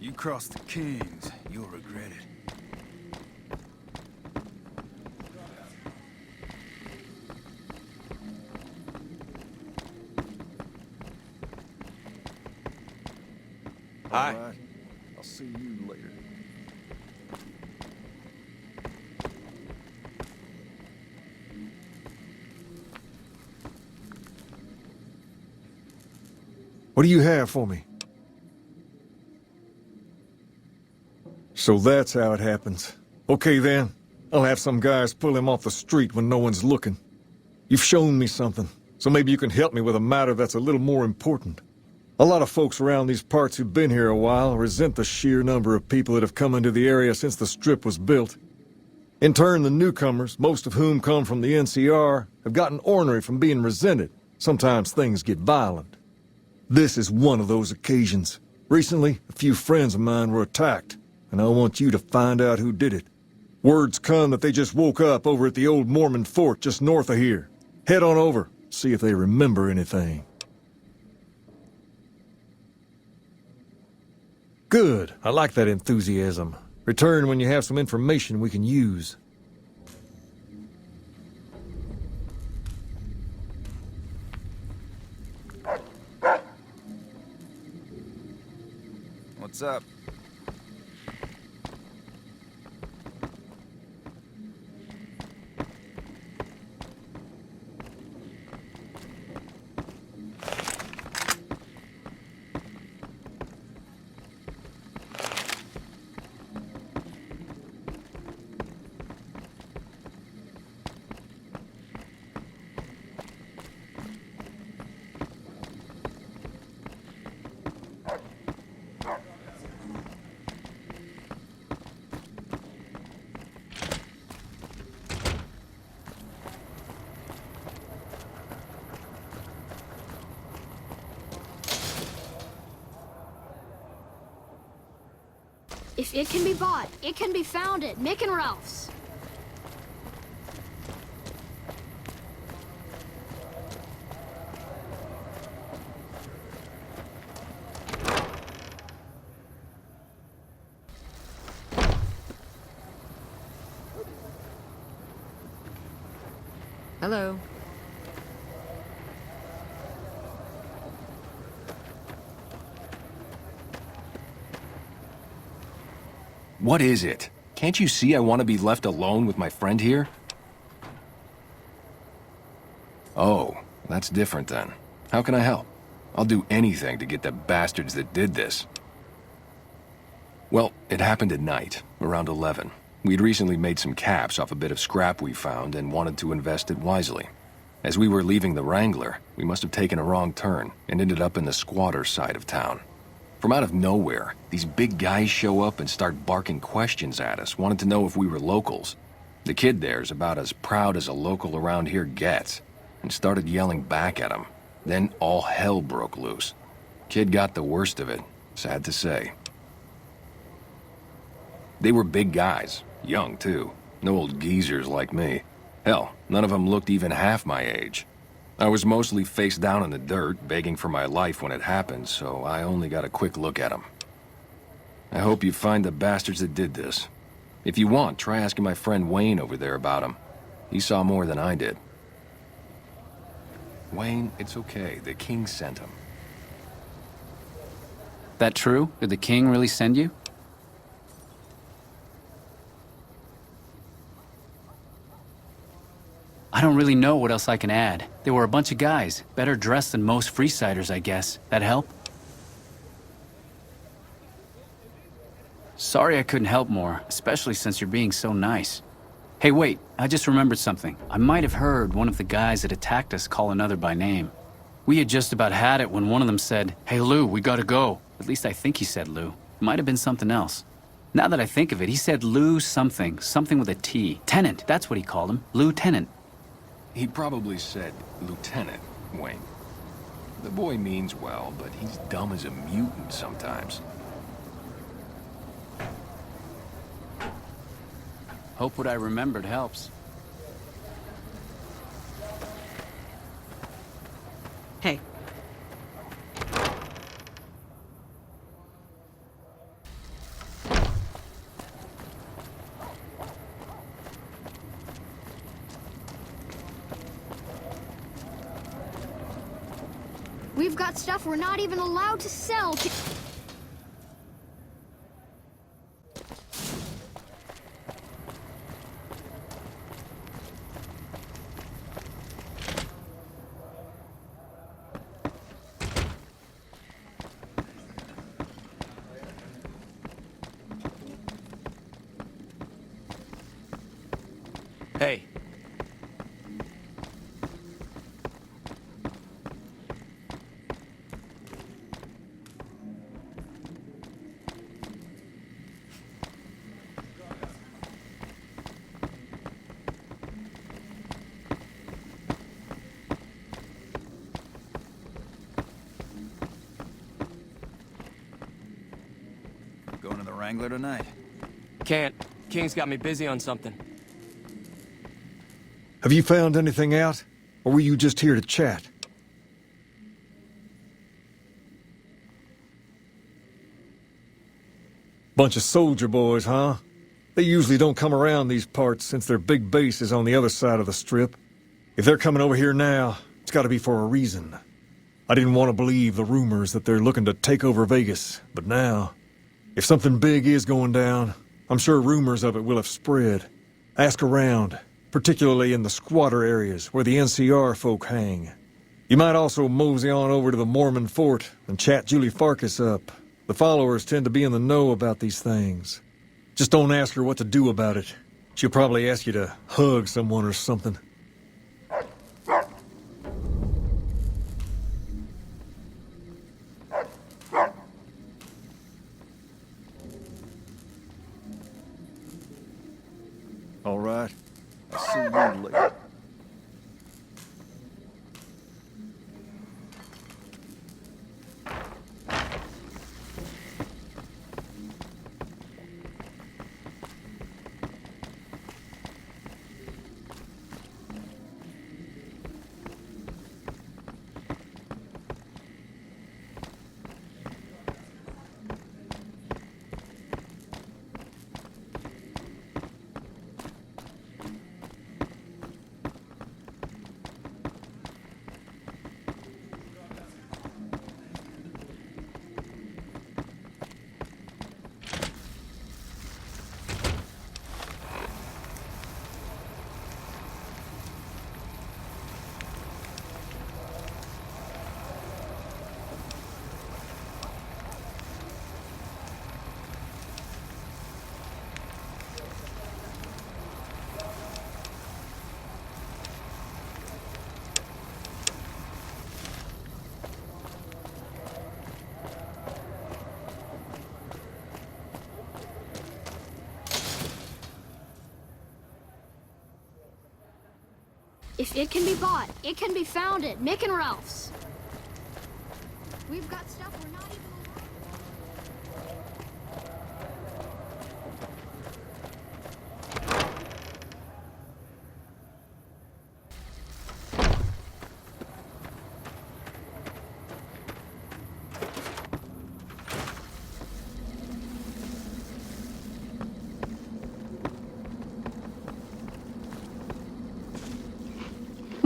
You cross the kings, you'll regret it. Hi. All right. I'll see you later. What do you have for me? So that's how it happens. Okay then. I'll have some guys pull him off the street when no one's looking. You've shown me something, so maybe you can help me with a matter that's a little more important. A lot of folks around these parts who've been here a while resent the sheer number of people that have come into the area since the Strip was built. In turn, the newcomers, most of whom come from the NCR, have gotten ornery from being resented. Sometimes things get violent. This is one of those occasions. Recently, a few friends of mine were attacked, and I want you to find out who did it. Word's come that they just woke up over at the old Mormon fort just north of here. Head on over, see if they remember anything. Good. I like that enthusiasm. Return when you have some information we can use. What's up? If it can be bought, it can be found at Mick and Ralph's. Hello. What is it? Can't you see I want to be left alone with my friend here? Oh, that's different then. How can I help? I'll do anything to get the bastards that did this. Well, it happened at night, around 11. We'd recently made some caps off a bit of scrap we found and wanted to invest it wisely. As we were leaving the Wrangler, we must have taken a wrong turn and ended up in the squatter side of town. From out of nowhere, these big guys show up and start barking questions at us, wanted to know if we were locals. The kid there's about as proud as a local around here gets, and started yelling back at him. Then all hell broke loose. Kid got the worst of it, sad to say. They were big guys, young too, no old geezers like me. Hell, none of them looked even half my age. I was mostly face down in the dirt, begging for my life when it happened, so I only got a quick look at them. I hope you find the bastards that did this. If you want, try asking my friend Wayne over there about him. He saw more than I did. Wayne, it's okay. The king sent him. That true? Did the king really send you? I don't really know what else I can add. They were a bunch of guys, better dressed than most Freesiders, I guess. That help? Sorry I couldn't help more, especially since you're being so nice. Hey, wait, I just remembered something. I might have heard one of the guys that attacked us call another by name. We had just about had it when one of them said, "Hey Lou, we gotta go." At least I think he said Lou. It might have been something else. Now that I think of it, he said Lou something with a T. Tenant, that's what he called him. Lieutenant. He probably said Lieutenant, Wayne. The boy means well, but he's dumb as a mutant sometimes. Hope what I remembered helps. Hey. We've got stuff we're not even allowed to sell to... Hey. Going to the Wrangler tonight? Can't. King's got me busy on something. Have you found anything out? Or were you just here to chat? Bunch of soldier boys, huh? They usually don't come around these parts since their big base is on the other side of the strip. If they're coming over here now, it's gotta be for a reason. I didn't want to believe the rumors that they're looking to take over Vegas, but now, if something big is going down, I'm sure rumors of it will have spread. Ask around, particularly in the squatter areas where the NCR folk hang. You might also mosey on over to the Mormon fort and chat Julie Farkas up. The followers tend to be in the know about these things. Just don't ask her what to do about it. She'll probably ask you to hug someone or something. All right. I'll see you later. If it can be bought, it can be found at Mick and Ralph's. We've got stuff we're not even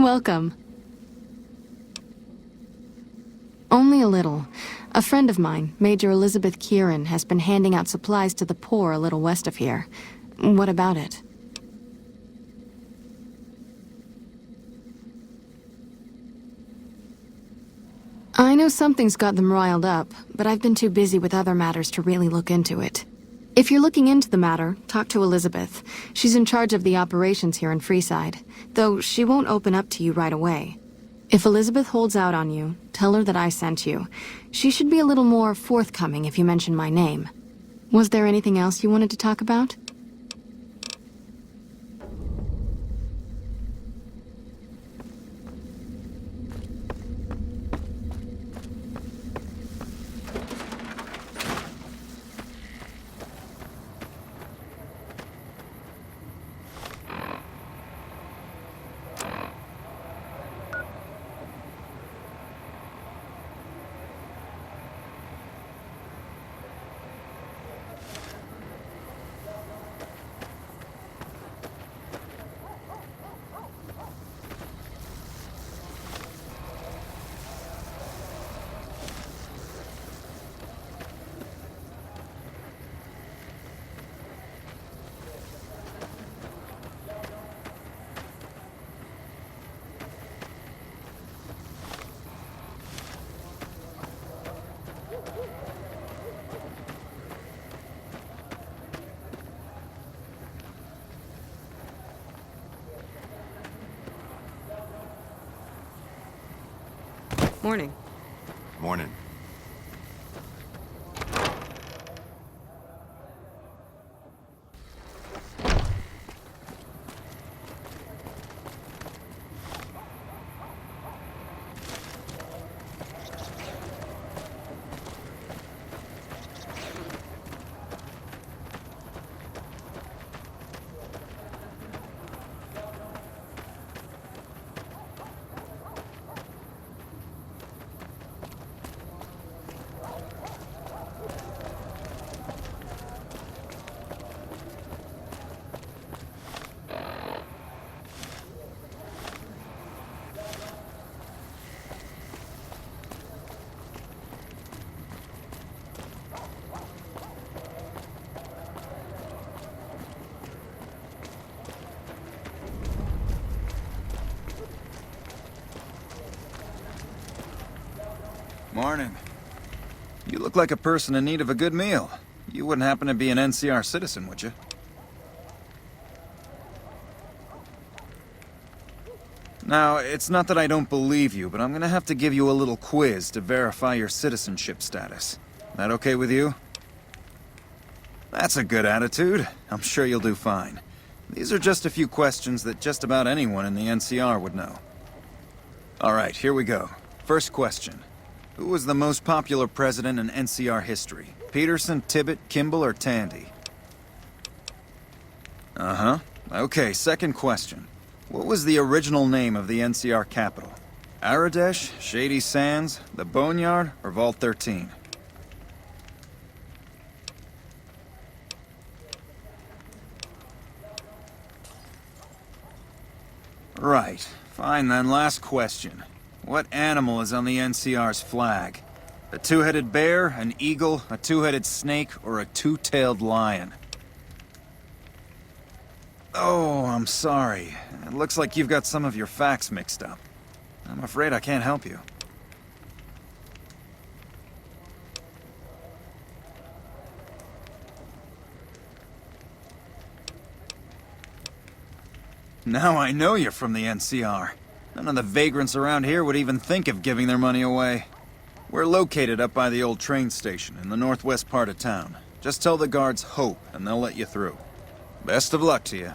Welcome. Only a little. A friend of mine, Major Elizabeth Kieran, has been handing out supplies to the poor a little west of here. What about it? I know something's got them riled up, but I've been too busy with other matters to really look into it. If you're looking into the matter, talk to Elizabeth. She's in charge of the operations here in Freeside, though she won't open up to you right away. If Elizabeth holds out on you, tell her that I sent you. She should be a little more forthcoming if you mention my name. Was there anything else you wanted to talk about? Morning. Morning. Morning. You look like a person in need of a good meal. You wouldn't happen to be an NCR citizen, would you? Now, it's not that I don't believe you, but I'm gonna have to give you a little quiz to verify your citizenship status. That okay with you? That's a good attitude. I'm sure you'll do fine. These are just a few questions that just about anyone in the NCR would know. All right, here we go. First question. Who was the most popular president in NCR history? Peterson, Tibbet, Kimball, or Tandy? Uh-huh. Okay, second question. What was the original name of the NCR capital? Aradesh, Shady Sands, the Boneyard, or Vault 13? Right. Fine then, last question. What animal is on the NCR's flag? A two-headed bear, an eagle, a two-headed snake, or a two-tailed lion? Oh, I'm sorry. It looks like you've got some of your facts mixed up. I'm afraid I can't help you. Now I know you're from the NCR. None of the vagrants around here would even think of giving their money away. We're located up by the old train station in the northwest part of town. Just tell the guards Hope, and they'll let you through. Best of luck to you.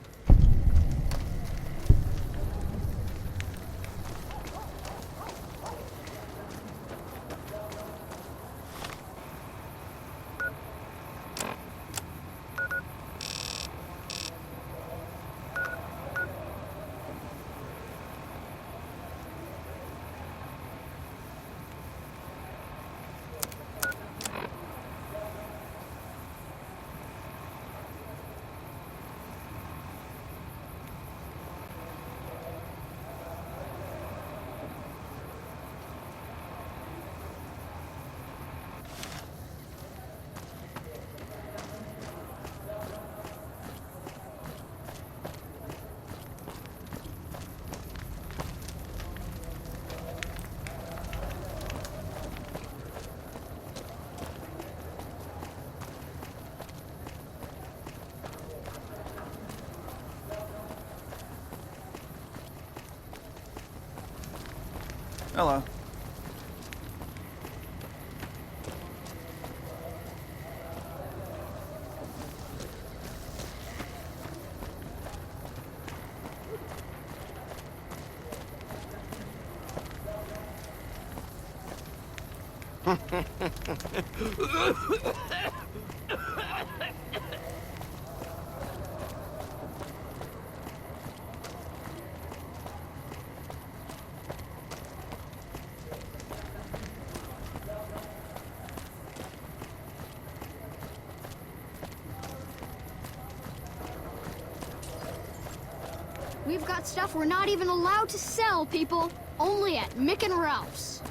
Hello. We've got stuff we're not even allowed to sell, people. Only at Mick and Ralph's.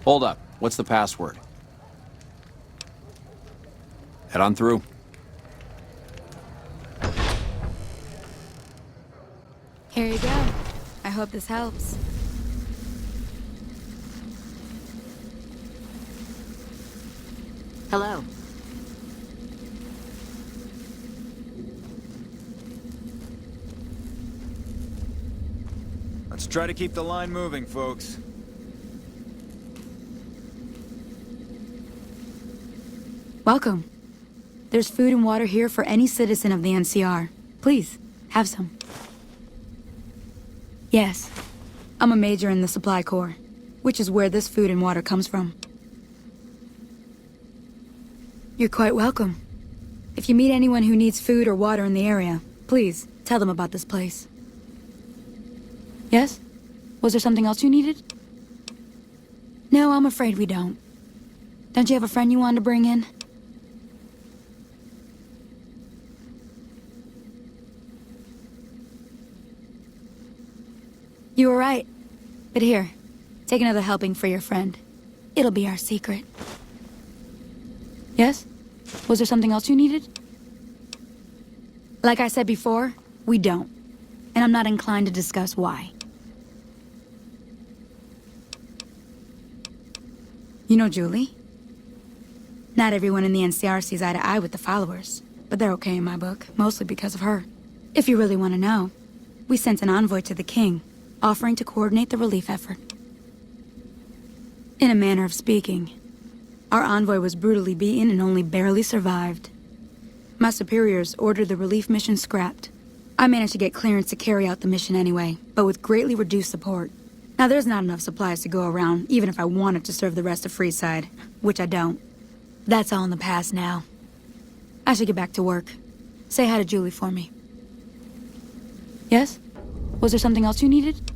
Hold up. What's the password? Head on through. Here you go. I hope this helps. Hello. Let's try to keep the line moving, folks. Welcome. There's food and water here for any citizen of the NCR. Please, have some. Yes, I'm a major in the Supply Corps, which is where this food and water comes from. You're quite welcome. If you meet anyone who needs food or water in the area, please, tell them about this place. Yes? Was there something else you needed? No, I'm afraid we don't. Don't you have a friend you wanted to bring in? You were right. But here, take another helping for your friend. It'll be our secret. Yes? Was there something else you needed? Like I said before, we don't. And I'm not inclined to discuss why. You know Julie? Not everyone in the NCR sees eye to eye with the followers, but they're okay in my book, mostly because of her. If you really want to know, we sent an envoy to the king, offering to coordinate the relief effort. In a manner of speaking, our envoy was brutally beaten and only barely survived. My superiors ordered the relief mission scrapped. I managed to get clearance to carry out the mission anyway, but with greatly reduced support. Now there's not enough supplies to go around, even if I wanted to serve the rest of Freeside, which I don't. That's all in the past now. I should get back to work. Say hi to Julie for me. Yes? Was there something else you needed?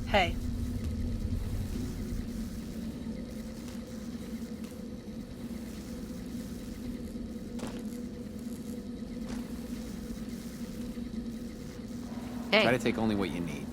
Hey. Try to take only what you need.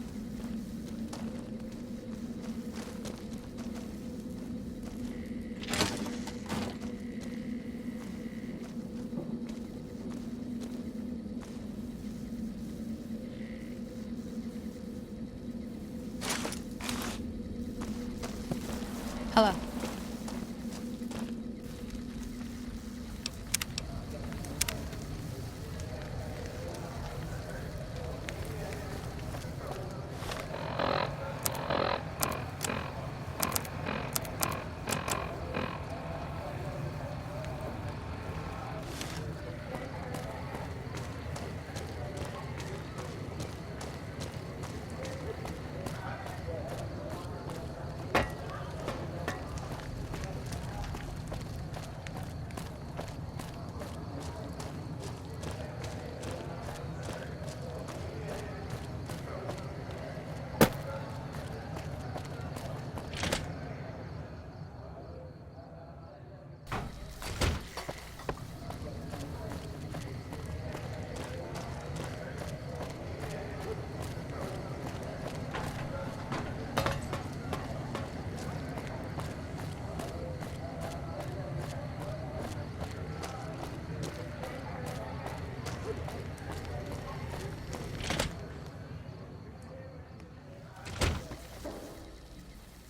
Hello.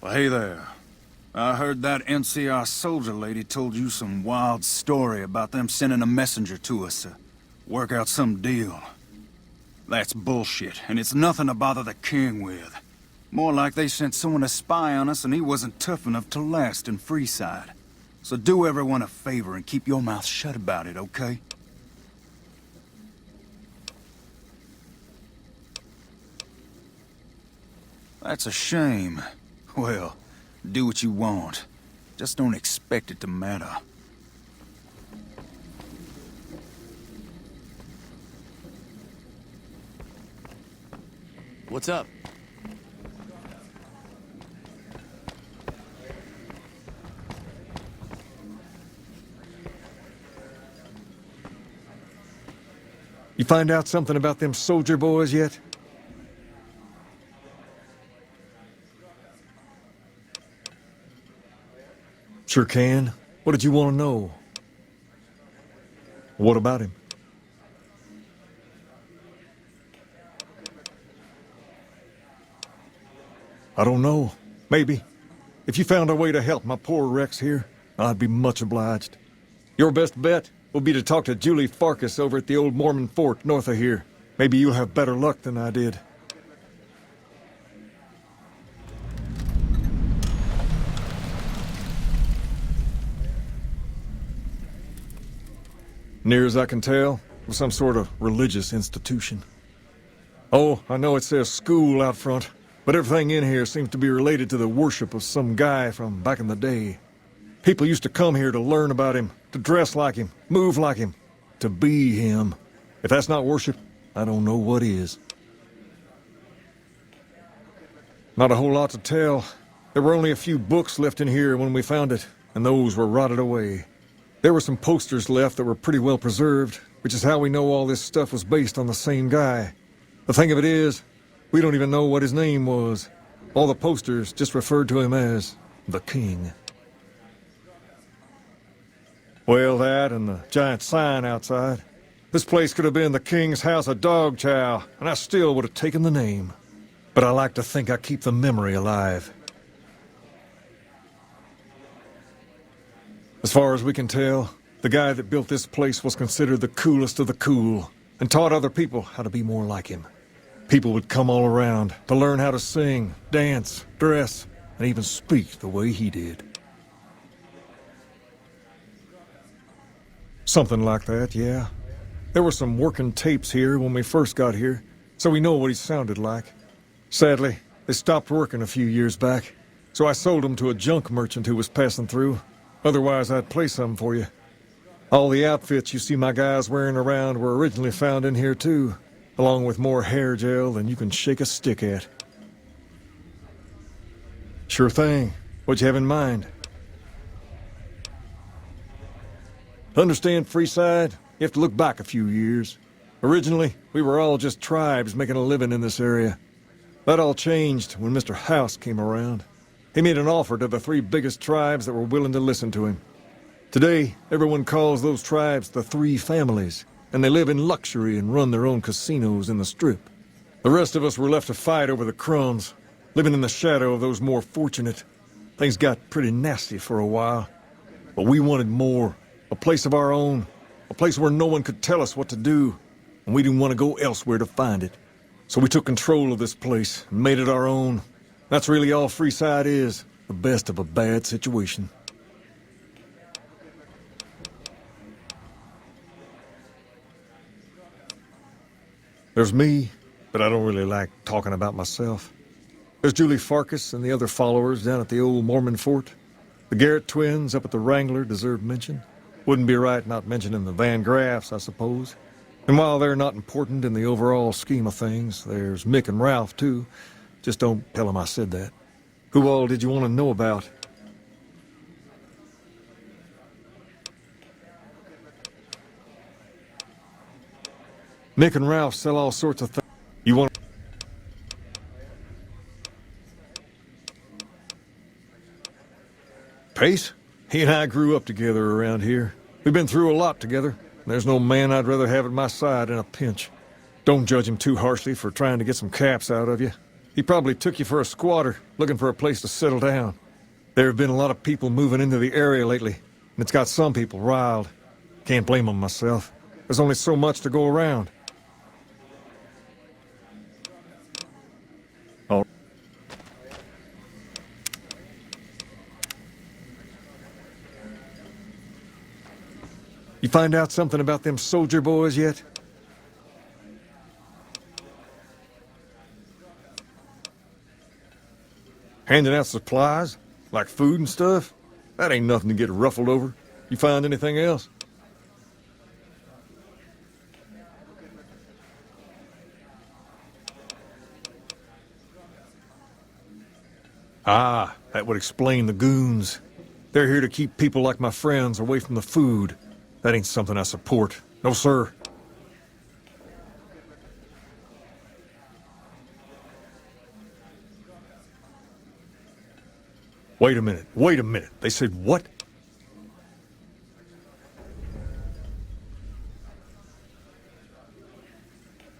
Well, hey there. I heard that NCR soldier lady told you some wild story about them sending a messenger to us to work out some deal. That's bullshit, and it's nothing to bother the king with. More like they sent someone to spy on us and he wasn't tough enough to last in Freeside. So do everyone a favor and keep your mouth shut about it, okay? That's a shame. Well, do what you want. Just don't expect it to matter. What's up? You find out something about them soldier boys yet? Sure can. What did you want to know? What about him? I don't know. Maybe. If you found a way to help my poor Rex here, I'd be much obliged. Your best bet will be to talk to Julie Farkas over at the old Mormon fort north of here. Maybe you'll have better luck than I did. Near as I can tell, it was some sort of religious institution. Oh, I know it says school out front, but everything in here seems to be related to the worship of some guy from back in the day. People used to come here to learn about him, to dress like him, move like him, to be him. If that's not worship, I don't know what is. Not a whole lot to tell. There were only a few books left in here when we found it, and those were rotted away. There were some posters left that were pretty well preserved, which is how we know all this stuff was based on the same guy. The thing of it is, we don't even know what his name was. All the posters just referred to him as the King. Well, that and the giant sign outside. This place could have been the King's House of Dog Chow, and I still would have taken the name. But I like to think I keep the memory alive. As far as we can tell, the guy that built this place was considered the coolest of the cool, and taught other people how to be more like him. People would come all around to learn how to sing, dance, dress, and even speak the way he did. Something like that, yeah. There were some working tapes here when we first got here, so we know what he sounded like. Sadly, they stopped working a few years back, so I sold them to a junk merchant who was passing through. Otherwise, I'd play some for you. All the outfits you see my guys wearing around were originally found in here, too, along with more hair gel than you can shake a stick at. Sure thing. What'd you have in mind? To understand Freeside, you have to look back a few years. Originally, we were all just tribes making a living in this area. That all changed when Mr. House came around. He made an offer to the 3 biggest tribes that were willing to listen to him. Today, everyone calls those tribes the 3 families, and they live in luxury and run their own casinos in the Strip. The rest of us were left to fight over the crumbs, living in the shadow of those more fortunate. Things got pretty nasty for a while, but we wanted more, a place of our own, a place where no one could tell us what to do, and we didn't want to go elsewhere to find it. So we took control of this place and made it our own. That's really all Freeside is, the best of a bad situation. There's me, but I don't really like talking about myself. There's Julie Farkas and the other followers down at the old Mormon fort. The Garrett twins up at the Wrangler deserve mention. Wouldn't be right not mentioning the Van Graffs, I suppose. And while they're not important in the overall scheme of things, there's Mick and Ralph, too. Just don't tell them I said that. Who all did you want to know about? Mick and Ralph sell all sorts of things. You want... Pace? He and I grew up together around here. We've been through a lot together. There's no man I'd rather have at my side in a pinch. Don't judge him too harshly for trying to get some caps out of you. He probably took you for a squatter, looking for a place to settle down. There have been a lot of people moving into the area lately, and it's got some people riled. Can't blame them myself. There's only so much to go around. All You find out something about them soldier boys yet? Handing out supplies? Like food and stuff? That ain't nothing to get ruffled over. You find anything else? Ah, that would explain the goons. They're here to keep people like my friends away from the food. That ain't something I support. No, sir. Wait a minute, wait a minute. They said what?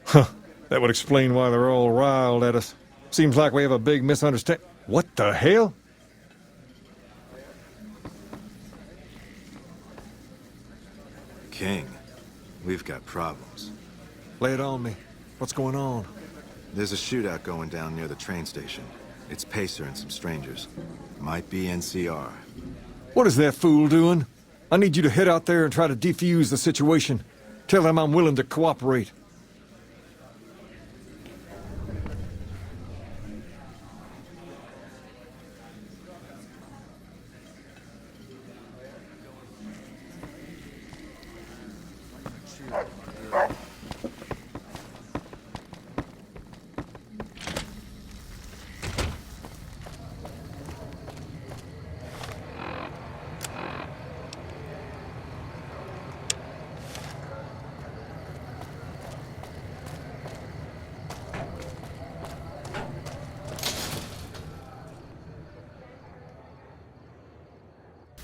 Huh, that would explain why they're all riled at us. Seems like we have a big misunderstanding. What the hell? King, we've got problems. Lay it on me. What's going on? There's a shootout going down near the train station. It's Pacer and some strangers. Might be NCR. What is that fool doing? I need you to head out there and try to defuse the situation. Tell them I'm willing to cooperate.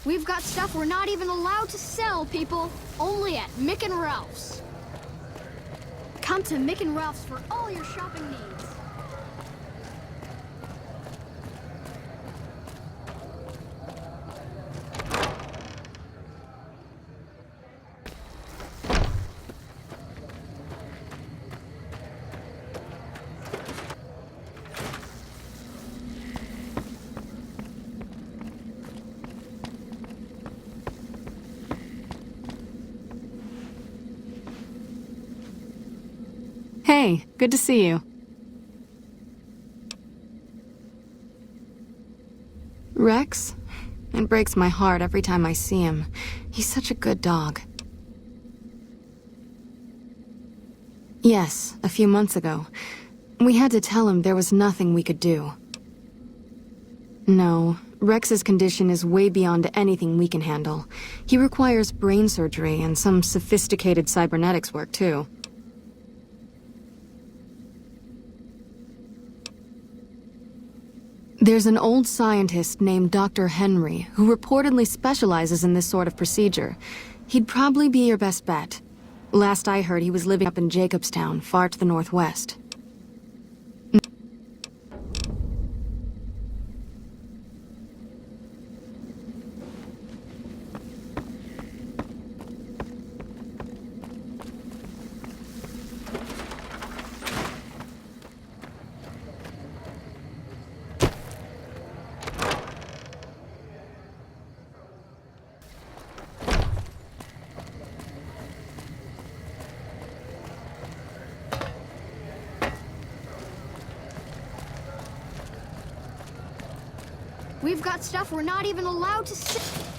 We've got stuff we're not even allowed to sell, people. Only at Mick and Ralph's. Come to Mick and Ralph's for all your shopping needs. Hey, good to see you. Rex? It breaks my heart every time I see him. He's such a good dog. Yes, a few months ago. We had to tell him there was nothing we could do. No, Rex's condition is way beyond anything we can handle. He requires brain surgery and some sophisticated cybernetics work, too. There's an old scientist named Dr. Henry who reportedly specializes in this sort of procedure. He'd probably be your best bet. Last I heard, he was living up in Jacobstown, far to the northwest. We've got stuff we're not even allowed to sell.